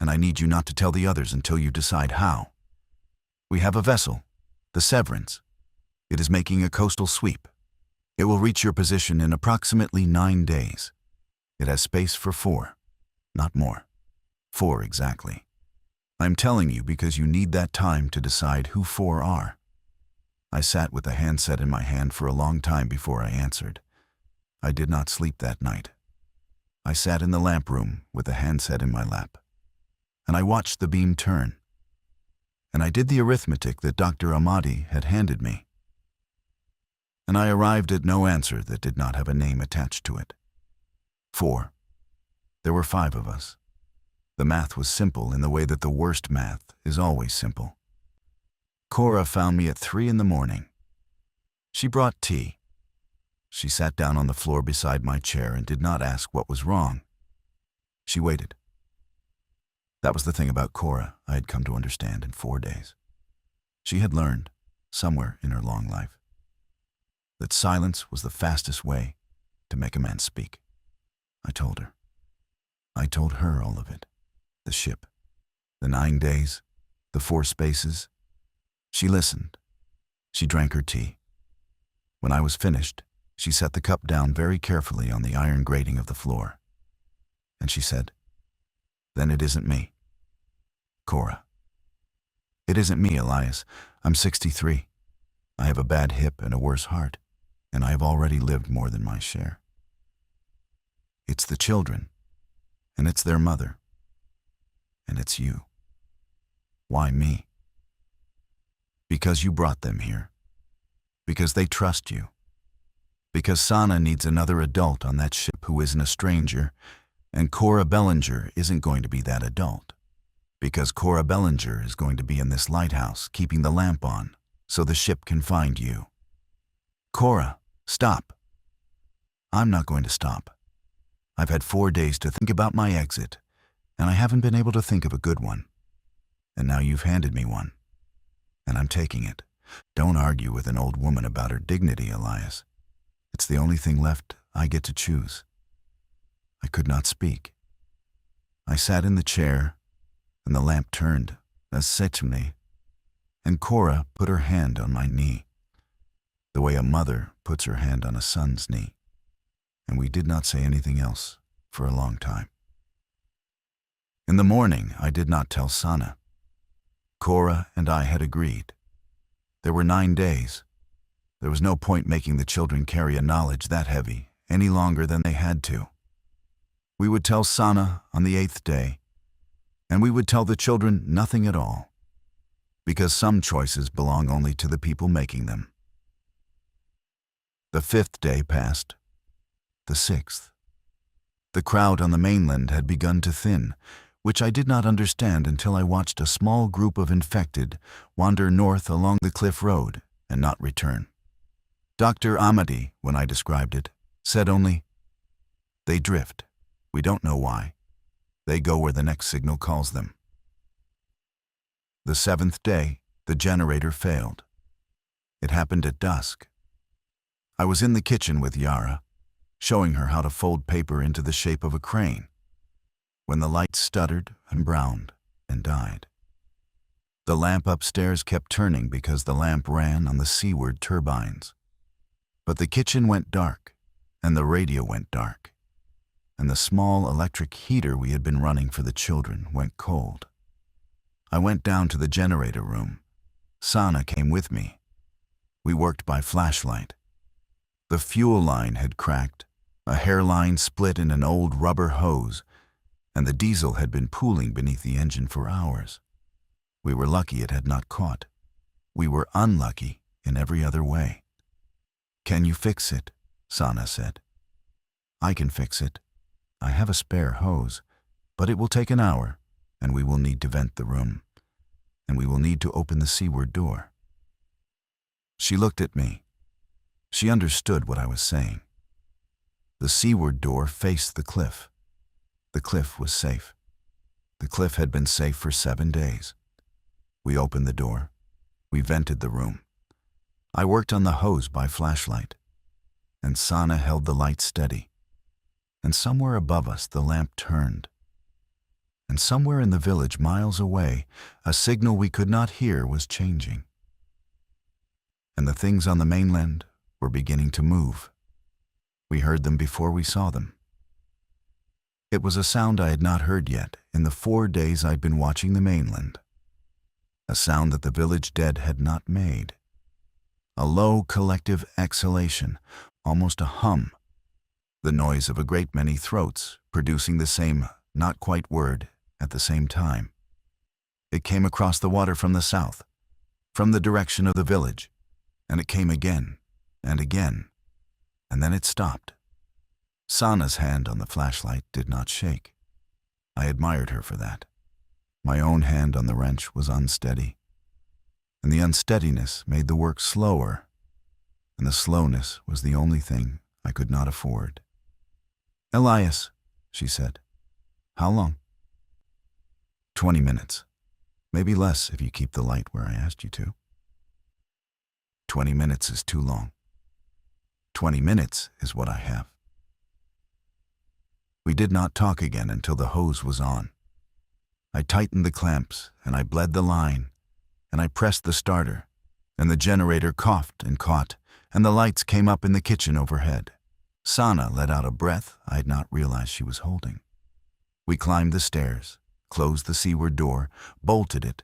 And I need you not to tell the others until you decide how. We have a vessel, the Severance. It is making a coastal sweep. It will reach your position in approximately 9 days. It has space for 4, not more. 4 exactly. I'm telling you because you need that time to decide who 4 are. I sat with the handset in my hand for a long time before I answered. I did not sleep that night. I sat in the lamp room with the handset in my lap, and I watched the beam turn. And I did the arithmetic that Dr. Ahmadi had handed me. And I arrived at no answer that did not have a name attached to it. 4. There were 5 of us. The math was simple in the way that the worst math is always simple. Cora found me at 3 in the morning. She brought tea. She sat down on the floor beside my chair and did not ask what was wrong. She waited. That was the thing about Cora I had come to understand in 4 days. She had learned, somewhere in her long life, that silence was the fastest way to make a man speak. I told her. I told her all of it. The ship, the 9 days, the 4 spaces. She listened. She drank her tea. When I was finished, she set the cup down very carefully on the iron grating of the floor. And she said, Then it isn't me. Cora. It isn't me, Elias. I'm 63. I have a bad hip and a worse heart, and I have already lived more than my share. It's the children, and it's their mother, and it's you. Why me? Because you brought them here. Because they trust you. Because Sana needs another adult on that ship who isn't a stranger, and Cora Bellinger isn't going to be that adult. Because Cora Bellinger is going to be in this lighthouse, keeping the lamp on, so the ship can find you. Cora, stop. I'm not going to stop. I've had 4 days to think about my exit, and I haven't been able to think of a good one. And now you've handed me one, and I'm taking it. Don't argue with an old woman about her dignity, Elias. It's the only thing left I get to choose. I could not speak. I sat in the chair, and the lamp turned, as said to me, and Cora put her hand on my knee, the way a mother puts her hand on a son's knee, and we did not say anything else for a long time. In the morning, I did not tell Sana. Cora and I had agreed. There were 9 days. There was no point making the children carry a knowledge that heavy any longer than they had to. We would tell Sana on the 8th day, and we would tell the children nothing at all, because some choices belong only to the people making them. The 5th day passed. The 6th. The crowd on the mainland had begun to thin, which I did not understand until I watched a small group of infected wander north along the cliff road and not return. Dr. Ahmadi, when I described it, said only, "They drift." We don't know why. They go where the next signal calls them. The 7th day, the generator failed. It happened at dusk. I was in the kitchen with Yara, showing her how to fold paper into the shape of a crane, when the light stuttered and browned and died. The lamp upstairs kept turning because the lamp ran on the seaward turbines. But the kitchen went dark, and the radio went dark, and the small electric heater we had been running for the children went cold. I went down to the generator room. Sana came with me. We worked by flashlight. The fuel line had cracked, a hairline split in an old rubber hose, and the diesel had been pooling beneath the engine for hours. We were lucky it had not caught. We were unlucky in every other way. "Can you fix it?" Sana said. "I can fix it. I have a spare hose, but it will take an hour, and we will need to vent the room, and we will need to open the seaward door." She looked at me. She understood what I was saying. The seaward door faced the cliff. The cliff was safe. The cliff had been safe for 7 days. We opened the door. We vented the room. I worked on the hose by flashlight, and Sana held the light steady. And somewhere above us the lamp turned. And somewhere in the village miles away, a signal we could not hear was changing. And the things on the mainland were beginning to move. We heard them before we saw them. It was a sound I had not heard yet in the 4 days I'd been watching the mainland. A sound that the village dead had not made. A low collective exhalation, almost a hum. The noise of a great many throats producing the same not quite word at the same time. It came across the water from the south, from the direction of the village, and it came again and again, and then it stopped. Sana's hand on the flashlight did not shake. I admired her for that. My own hand on the wrench was unsteady, and the unsteadiness made the work slower, and the slowness was the only thing I could not afford. "Elias," she said. "How long?" 20 minutes. Maybe less if you keep the light where I asked you to. 20 minutes is too long. 20 minutes is what I have. We did not talk again until the hose was on. I tightened the clamps, and I bled the line, and I pressed the starter, and the generator coughed and caught, and the lights came up in the kitchen overhead. Sana let out a breath I had not realized she was holding. We climbed the stairs, closed the seaward door, bolted it,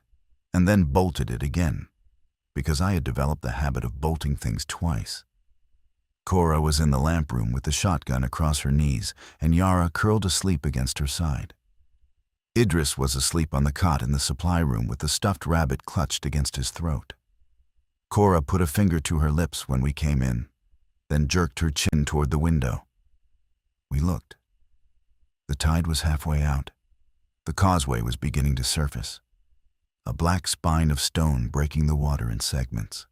and then bolted it again, because I had developed the habit of bolting things twice. Cora was in the lamp room with the shotgun across her knees, and Yara curled asleep against her side. Idris was asleep on the cot in the supply room with the stuffed rabbit clutched against his throat. Cora put a finger to her lips when we came in, then jerked her chin toward the window. We looked. The tide was halfway out. The causeway was beginning to surface, a black spine of stone breaking the water in segments.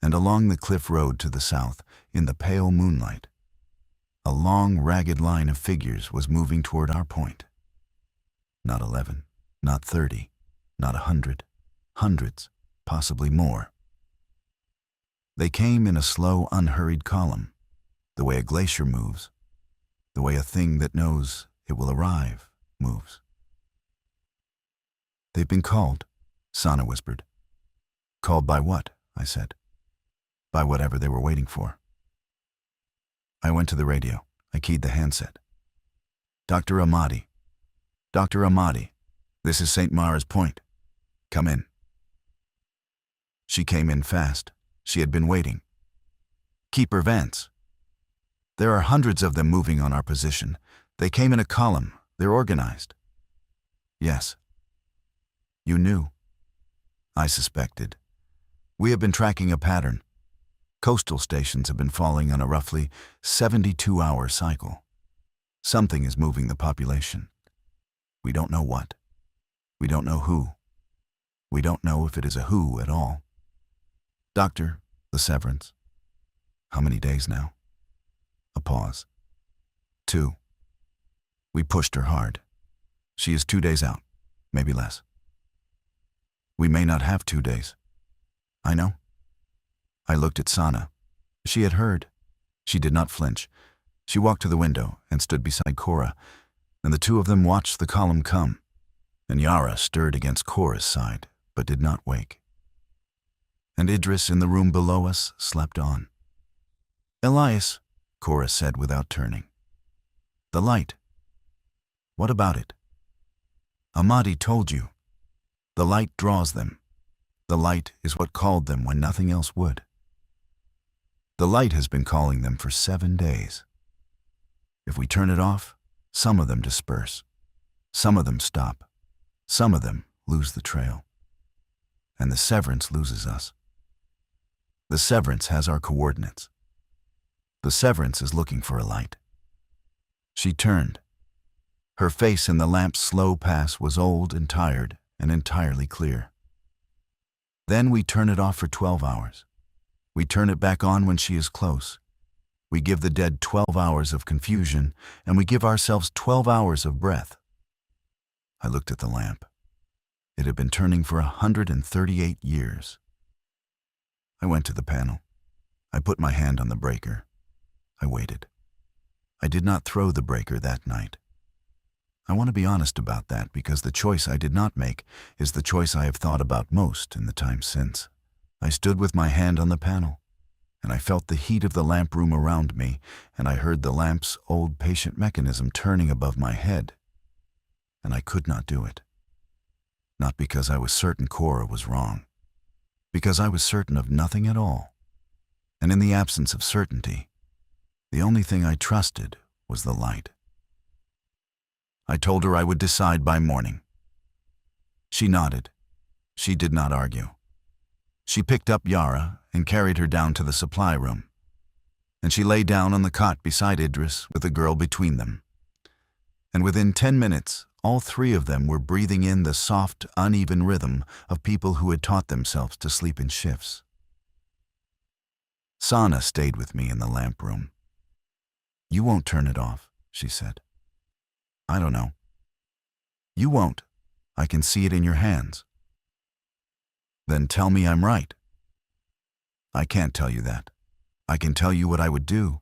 And along the cliff road to the south, in the pale moonlight, a long, ragged line of figures was moving toward our point. Not 11, not 30, not 100, hundreds, possibly more. They came in a slow, unhurried column, the way a glacier moves, the way a thing that knows it will arrive moves. "They've been called," Sana whispered. "Called by what?" I said. "By whatever they were waiting for." I went to the radio. I keyed the handset. "Dr. Ahmadi. Dr. Ahmadi, this is St. Mara's Point. Come in." She came in fast. She had been waiting. "Keeper Vance. There are hundreds of them moving on our position. They came in a column. They're organized." "Yes." "You knew." "I suspected. We have been tracking a pattern. Coastal stations have been falling on a roughly 72-hour cycle. Something is moving the population. We don't know what. We don't know who. We don't know if it is a who at all. Doctor, the severance. How many days now?" A pause. 2. We pushed her hard. She is 2 days out, maybe less. We may not have 2 days. I know. I looked at Sana. She had heard. She did not flinch. She walked to the window and stood beside Cora, and the two of them watched the column come. And Yara stirred against Cora's side, but did not wake. And Idris in the room below us slept on. Elias, Cora said without turning. The light. What about it? Amadi told you. The light draws them. The light is what called them when nothing else would. The light has been calling them for 7 days. If we turn it off, some of them disperse. Some of them stop. Some of them lose the trail. And the Severance loses us. The Severance has our coordinates. The Severance is looking for a light. She turned. Her face in the lamp's slow pass was old and tired and entirely clear. Then we turn it off for 12 hours. We turn it back on when she is close. We give the dead 12 hours of confusion, and we give ourselves 12 hours of breath. I looked at the lamp. It had been turning for 138 years. I went to the panel. I put my hand on the breaker. I waited. I did not throw the breaker that night. I want to be honest about that because the choice I did not make is the choice I have thought about most in the time since. I stood with my hand on the panel, and I felt the heat of the lamp room around me, and I heard the lamp's old patient mechanism turning above my head. And I could not do it. Not because I was certain Cora was wrong, because I was certain of nothing at all. And in the absence of certainty, the only thing I trusted was the light. I told her I would decide by morning. She nodded. She did not argue. She picked up Yara and carried her down to the supply room. And she lay down on the cot beside Idris with the girl between them. And within 10 minutes, all three of them were breathing in the soft, uneven rhythm of people who had taught themselves to sleep in shifts. Sana stayed with me in the lamp room. You won't turn it off, she said. I don't know. You won't. I can see it in your hands. Then tell me I'm right. I can't tell you that. I can tell you what I would do,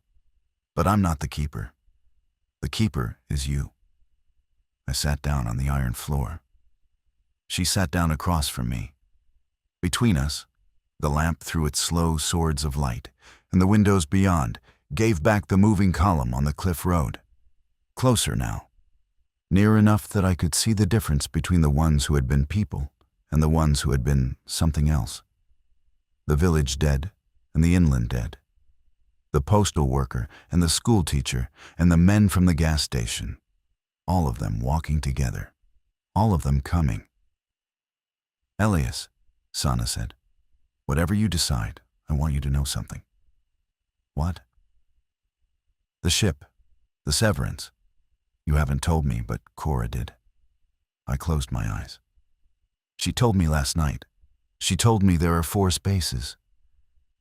but I'm not the keeper. The keeper is you. I sat down on the iron floor. She sat down across from me. Between us, the lamp threw its slow swords of light, and the windows beyond gave back the moving column on the cliff road. Closer now. Near enough that I could see the difference between the ones who had been people and the ones who had been something else. The village dead and the inland dead. The postal worker and the school teacher and the men from the gas station. All of them walking together. All of them coming. Elias, Sana said, whatever you decide, I want you to know something. What? The ship. The Severance. You haven't told me, but Cora did. I closed my eyes. She told me last night. She told me there are 4 spaces.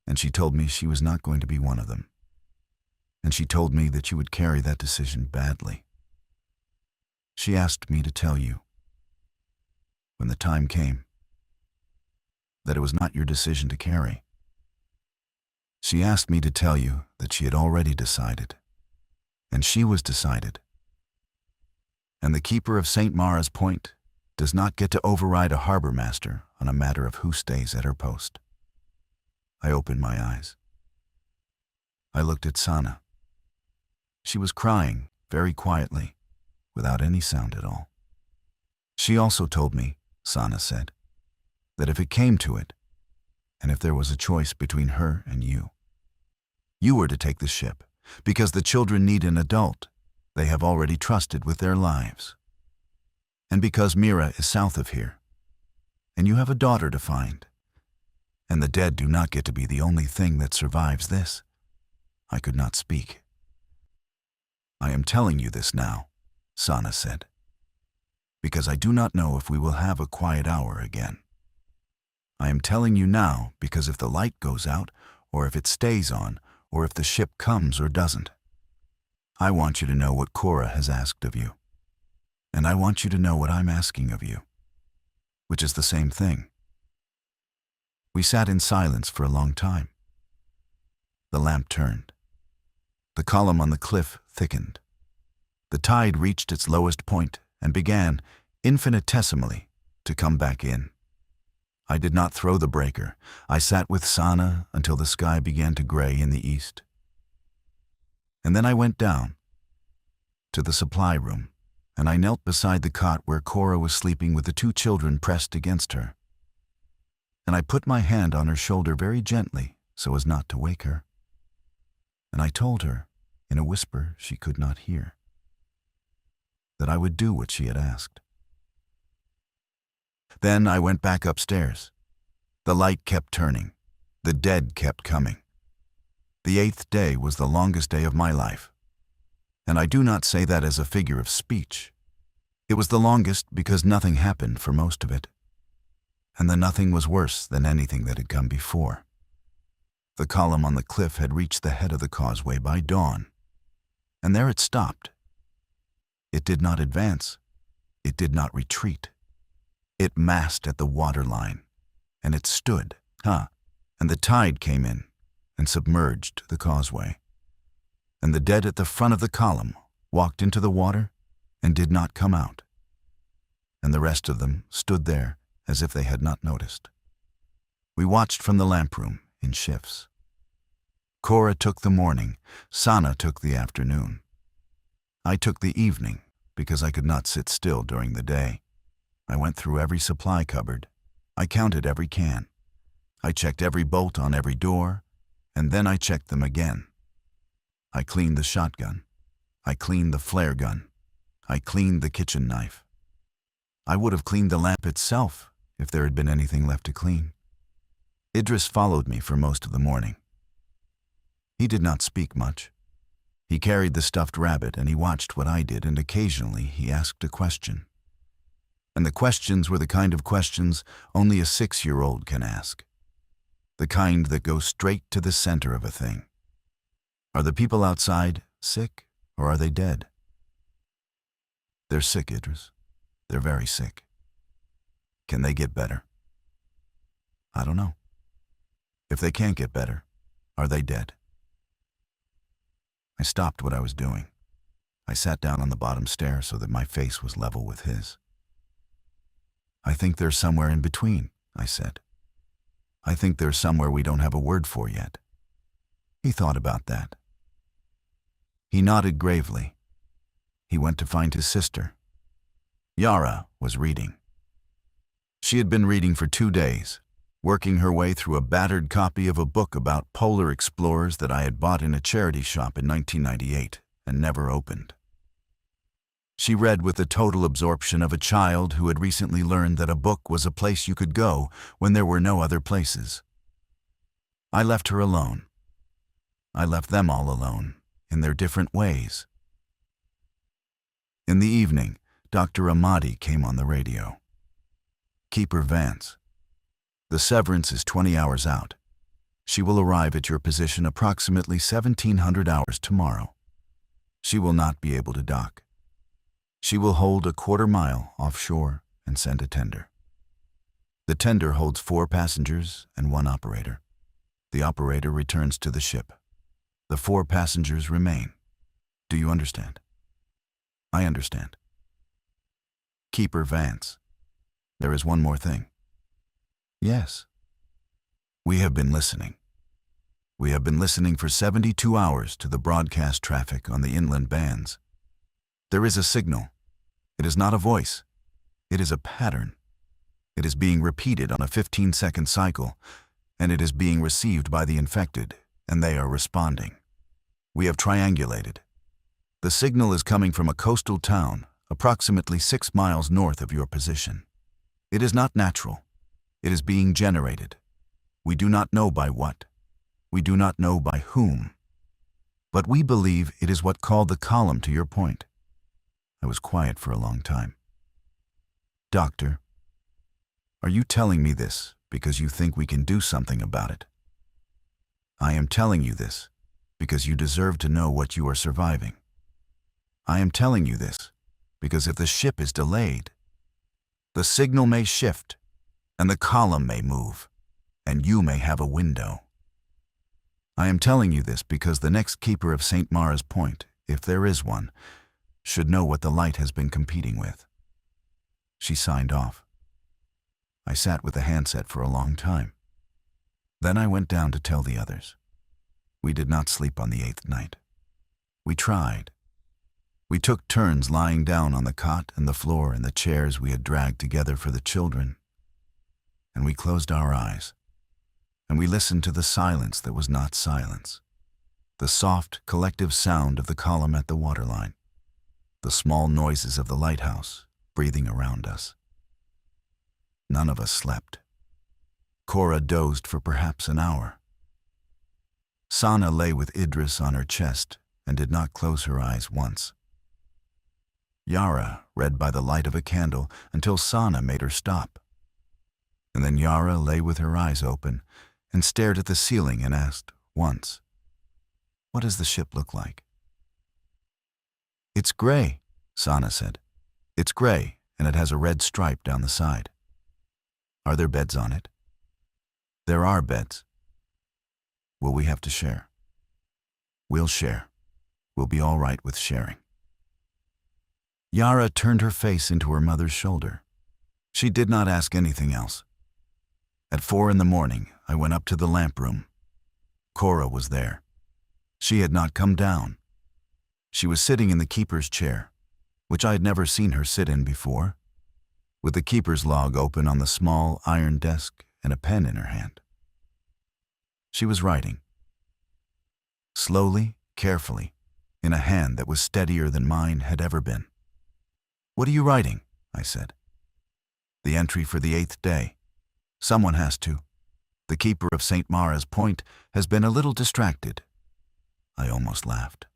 And she told me she was not going to be one of them. And she told me that you would carry that decision badly. She asked me to tell you, when the time came, that it was not your decision to carry. She asked me to tell you that she had already decided, and she was decided. And the keeper of St. Mara's Point does not get to override a harbor master on a matter of who stays at her post. I opened my eyes. I looked at Sana. She was crying very quietly, without any sound at all. She also told me, Sana said, that if it came to it, and if there was a choice between her and you were to take the ship, because the children need an adult they have already trusted with their lives. And because Mira is south of here, and you have a daughter to find, and the dead do not get to be the only thing that survives this. I could not speak. I am telling you this now, Sana said, because I do not know if we will have a quiet hour again. I am telling you now because if the light goes out, or if it stays on, or if the ship comes or doesn't, I want you to know what Cora has asked of you. And I want you to know what I'm asking of you, which is the same thing. We sat in silence for a long time. The lamp turned. The column on the cliff thickened. The tide reached its lowest point and began, infinitesimally, to come back in. I did not throw the breaker. I sat with Sana until the sky began to gray in the east. And then I went down to the supply room, and I knelt beside the cot where Cora was sleeping with the 2 children pressed against her. And I put my hand on her shoulder very gently so as not to wake her. And I told her, in a whisper she could not hear, that I would do what she had asked. Then I went back upstairs. The light kept turning. The dead kept coming. The 8th day was the longest day of my life. And I do not say that as a figure of speech. It was the longest because nothing happened for most of it. And the nothing was worse than anything that had come before. The column on the cliff had reached the head of the causeway by dawn. And there it stopped. It did not advance. It did not retreat. It massed at the waterline, and it stood, and the tide came in and submerged the causeway. And the dead at the front of the column walked into the water and did not come out. And the rest of them stood there as if they had not noticed. We watched from the lamp room in shifts. Cora took the morning, Sana took the afternoon. I took the evening because I could not sit still during the day. I went through every supply cupboard. I counted every can. I checked every bolt on every door, and then I checked them again. I cleaned the shotgun. I cleaned the flare gun. I cleaned the kitchen knife. I would have cleaned the lamp itself if there had been anything left to clean. Idris followed me for most of the morning. He did not speak much. He carried the stuffed rabbit and he watched what I did, and occasionally he asked a question. And the questions were the kind of questions only a 6-year-old can ask. The kind that go straight to the center of a thing. Are the people outside sick, or are they dead? They're sick, Idris. They're very sick. Can they get better? I don't know. If they can't get better, are they dead? I stopped what I was doing. I sat down on the bottom stair so that my face was level with his. I think they're somewhere in between, I said. I think they're somewhere we don't have a word for yet. He thought about that. He nodded gravely. He went to find his sister. Yara was reading. She had been reading for 2 days, working her way through a battered copy of a book about polar explorers that I had bought in a charity shop in 1998 and never opened. She read with the total absorption of a child who had recently learned that a book was a place you could go when there were no other places. I left her alone. I left them all alone, in their different ways. In the evening, Dr. Ahmadi came on the radio. Keeper Vance. The severance is 20 hours out. She will arrive at your position approximately 1700 hours tomorrow. She will not be able to dock. She will hold a quarter mile offshore and send a tender. The tender holds 4 passengers and 1 operator. The operator returns to the ship. The 4 passengers remain. Do you understand? I understand. Keeper Vance. There is one more thing. Yes. We have been listening. We have been listening for 72 hours to the broadcast traffic on the inland bands. There is a signal. It is not a voice. It is a pattern. It is being repeated on a 15-second cycle, and it is being received by the infected, and they are responding. We have triangulated. The signal is coming from a coastal town approximately 6 miles north of your position. It is not natural. It is being generated. We do not know by what. We do not know by whom. But we believe it is what called the column to your point. I was quiet for a long time. Doctor, are you telling me this because you think we can do something about it? I am telling you this because you deserve to know what you are surviving. I am telling you this because if the ship is delayed, the signal may shift, and the column may move, and you may have a window. I am telling you this because the next keeper of St. Mara's Point, if there is one, should know what the light has been competing with." She signed off. I sat with the handset for a long time. Then I went down to tell the others. We did not sleep on the 8th night. We tried. We took turns lying down on the cot and the floor and the chairs we had dragged together for the children. And we closed our eyes. And we listened to the silence that was not silence. The soft, collective sound of the column at the waterline. The small noises of the lighthouse breathing around us. None of us slept. Cora dozed for perhaps an hour. Sana lay with Idris on her chest and did not close her eyes once. Yara read by the light of a candle until Sana made her stop. And then Yara lay with her eyes open and stared at the ceiling and asked, once, "What does the ship look like?" "It's gray," Sana said. "It's gray, and it has a red stripe down the side." "Are there beds on it?" "There are beds." "Will we have to share?" "We'll share. We'll be all right with sharing." Yara turned her face into her mother's shoulder. She did not ask anything else. At 4 in the morning, I went up to the lamp room. Cora was there. She had not come down. She was sitting in the keeper's chair, which I had never seen her sit in before, with the keeper's log open on the small iron desk and a pen in her hand. She was writing. Slowly, carefully, in a hand that was steadier than mine had ever been. "What are you writing?" I said. "The entry for the 8th day. Someone has to. The keeper of St. Mara's Point has been a little distracted." I almost laughed.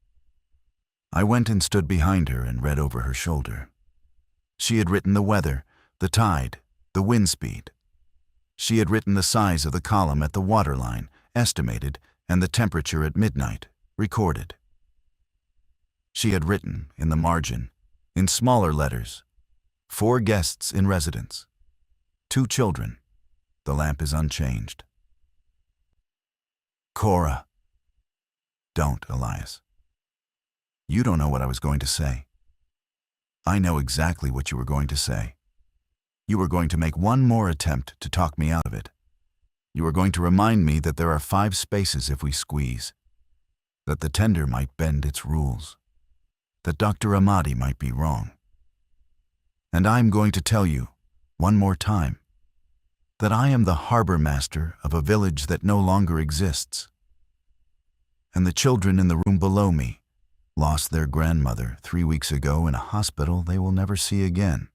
I went and stood behind her and read over her shoulder. She had written the weather, the tide, the wind speed. She had written the size of the column at the waterline, estimated, and the temperature at midnight, recorded. She had written, in the margin, in smaller letters, 4 guests in residence, 2 children. The lamp is unchanged. Cora. Don't, Elias. You don't know what I was going to say. I know exactly what you were going to say. You were going to make one more attempt to talk me out of it. You were going to remind me that there are 5 spaces if we squeeze, that the tender might bend its rules, that Dr. Ahmadi might be wrong. And I'm going to tell you, one more time, that I am the harbor master of a village that no longer exists. And the children in the room below me lost their grandmother 3 weeks ago in a hospital they will never see again.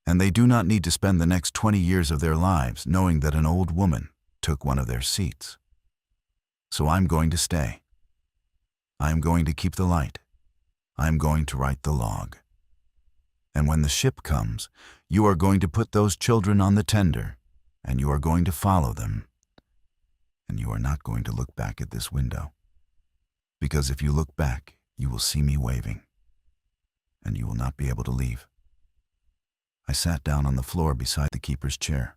And they do not need to spend the next 20 years of their lives knowing that an old woman took one of their seats. So I'm going to stay. I'm going to keep the light. I'm going to write the log. And when the ship comes, you are going to put those children on the tender, and you are going to follow them. And you are not going to look back at this window. Because if you look back, you will see me waving. And you will not be able to leave. I sat down on the floor beside the keeper's chair.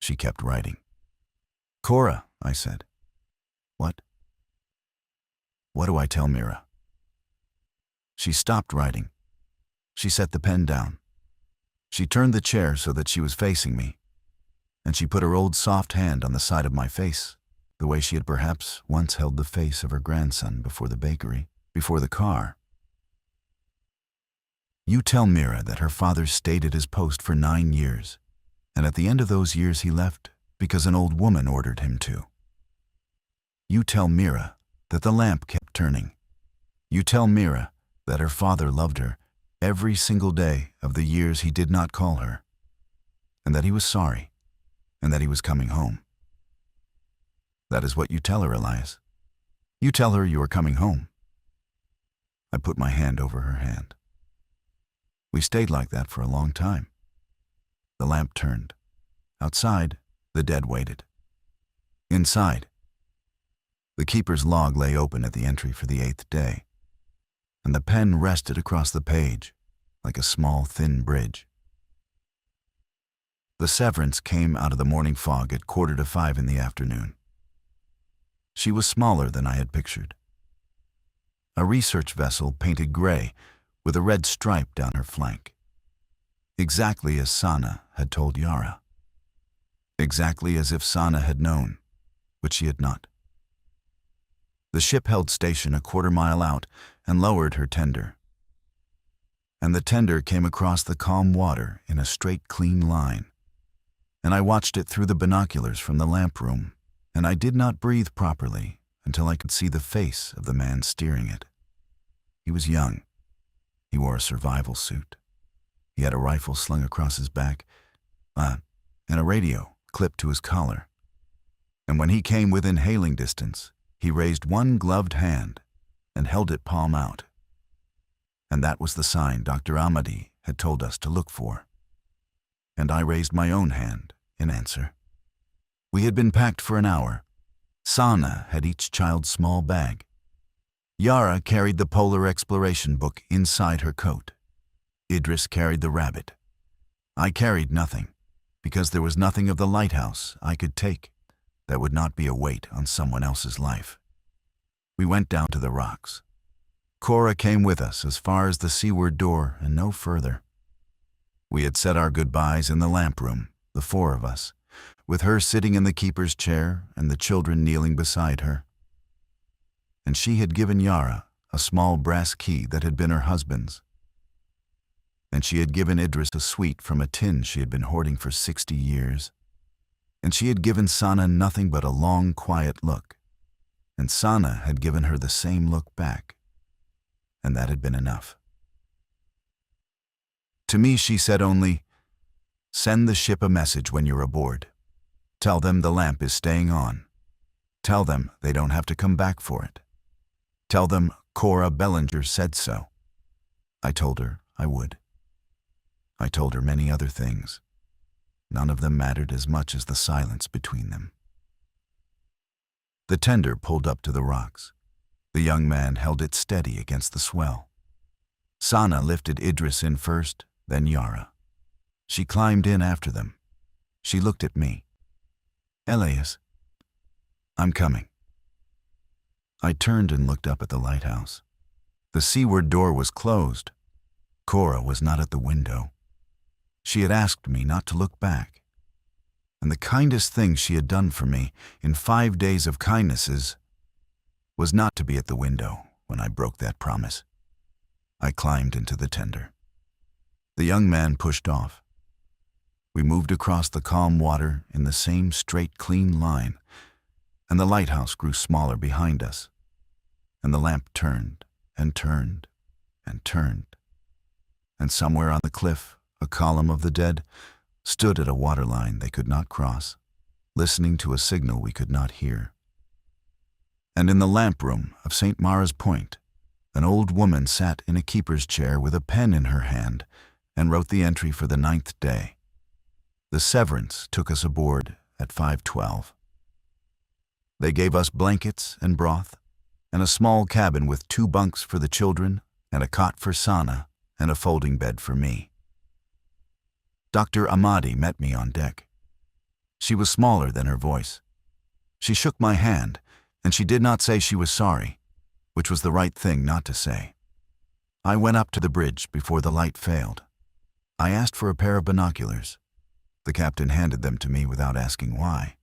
She kept writing. "Cora," I said. "What?" "What do I tell Mira?" She stopped writing. She set the pen down. She turned the chair so that she was facing me, and she put her old soft hand on the side of my face, the way she had perhaps once held the face of her grandson before the bakery, before the car. "You tell Mira that her father stayed at his post for 9 years, and at the end of those years he left because an old woman ordered him to. You tell Mira that the lamp kept turning. You tell Mira that her father loved her every single day of the years he did not call her, and that he was sorry, and that he was coming home. That is what you tell her, Elias. You tell her you are coming home." I put my hand over her hand. We stayed like that for a long time. The lamp turned. Outside, the dead waited. Inside, the keeper's log lay open at the entry for the 8th day, and the pen rested across the page, like a small, thin bridge. The Severance came out of the morning fog at 4:45 in the afternoon. She was smaller than I had pictured. A research vessel painted gray with a red stripe down her flank. Exactly as Sana had told Yara. Exactly as if Sana had known, which she had not. The ship held station a quarter-mile out and lowered her tender. And the tender came across the calm water in a straight, clean line. And I watched it through the binoculars from the lamp room, and I did not breathe properly until I could see the face of the man steering it. He was young. He wore a survival suit. He had a rifle slung across his back, and a radio clipped to his collar. And when he came within hailing distance, he raised one gloved hand and held it palm out. And that was the sign Dr. Ahmadi had told us to look for. And I raised my own hand in answer. We had been packed for an hour. Sana had each child's small bag. Yara carried the polar exploration book inside her coat. Idris carried the rabbit. I carried nothing, because there was nothing of the lighthouse I could take that would not be a weight on someone else's life. We went down to the rocks. Cora came with us as far as the seaward door and no further. We had said our goodbyes in the lamp room, the four of us, with her sitting in the keeper's chair and the children kneeling beside her. And she had given Yara a small brass key that had been her husband's. And she had given Idris a sweet from a tin she had been hoarding for 60 years. And she had given Sana nothing but a long, quiet look. And Sana had given her the same look back. And that had been enough. To me, she said only, "Send the ship a message when you're aboard. Tell them the lamp is staying on. Tell them they don't have to come back for it. Tell them Cora Bellinger said so." I told her I would. I told her many other things. None of them mattered as much as the silence between them. The tender pulled up to the rocks. The young man held it steady against the swell. Sana lifted Idris in first, then Yara. She climbed in after them. She looked at me. "Elias, I'm coming." I turned and looked up at the lighthouse. The seaward door was closed. Cora was not at the window. She had asked me not to look back. And the kindest thing she had done for me in 5 days of kindnesses was not to be at the window when I broke that promise. I climbed into the tender. The young man pushed off. We moved across the calm water in the same straight, clean line, and the lighthouse grew smaller behind us, and the lamp turned and turned and turned, and somewhere on the cliff, a column of the dead stood at a waterline they could not cross, listening to a signal we could not hear. And in the lamp room of St. Mara's Point, an old woman sat in a keeper's chair with a pen in her hand and wrote the entry for the 9th day. The Severance took us aboard at 5:12. They gave us blankets and broth, and a small cabin with 2 bunks for the children, and a cot for Sana, and a folding bed for me. Dr. Ahmadi met me on deck. She was smaller than her voice. She shook my hand, and she did not say she was sorry, which was the right thing not to say. I went up to the bridge before the light failed. I asked for a pair of binoculars. The captain handed them to me without asking why.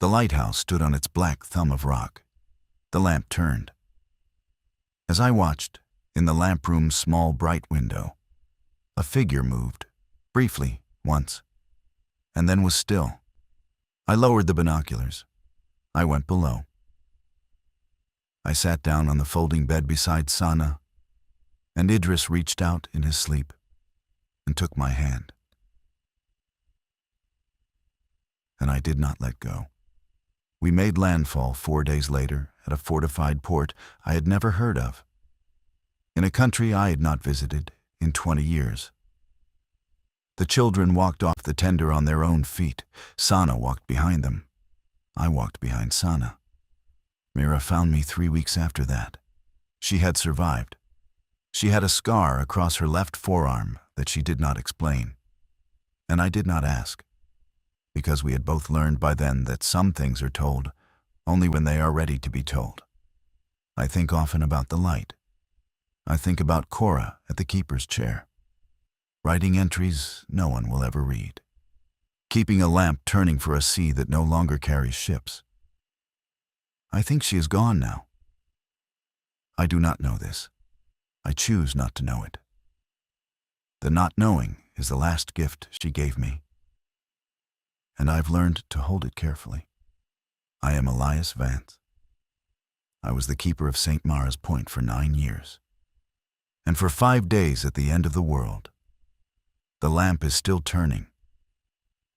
The lighthouse stood on its black thumb of rock. The lamp turned. As I watched, in the lamp room's small bright window, a figure moved, briefly, once, and then was still. I lowered the binoculars. I went below. I sat down on the folding bed beside Sana, and Idris reached out in his sleep and took my hand. And I did not let go. We made landfall 4 days later at a fortified port I had never heard of, in a country I had not visited in 20 years. The children walked off the tender on their own feet. Sana walked behind them. I walked behind Sana. Mira found me 3 weeks after that. She had survived. She had a scar across her left forearm that she did not explain. And I did not ask, because we had both learned by then that some things are told only when they are ready to be told. I think often about the light. I think about Cora at the keeper's chair, writing entries no one will ever read, keeping a lamp turning for a sea that no longer carries ships. I think she is gone now. I do not know this. I choose not to know it. The not knowing is the last gift she gave me, and I've learned to hold it carefully. I am Elias Vance. I was the keeper of St. Mara's Point for 9 years. And for 5 days at the end of the world, the lamp is still turning.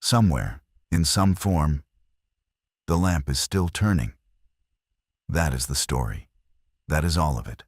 Somewhere, in some form, the lamp is still turning. That is the story. That is all of it.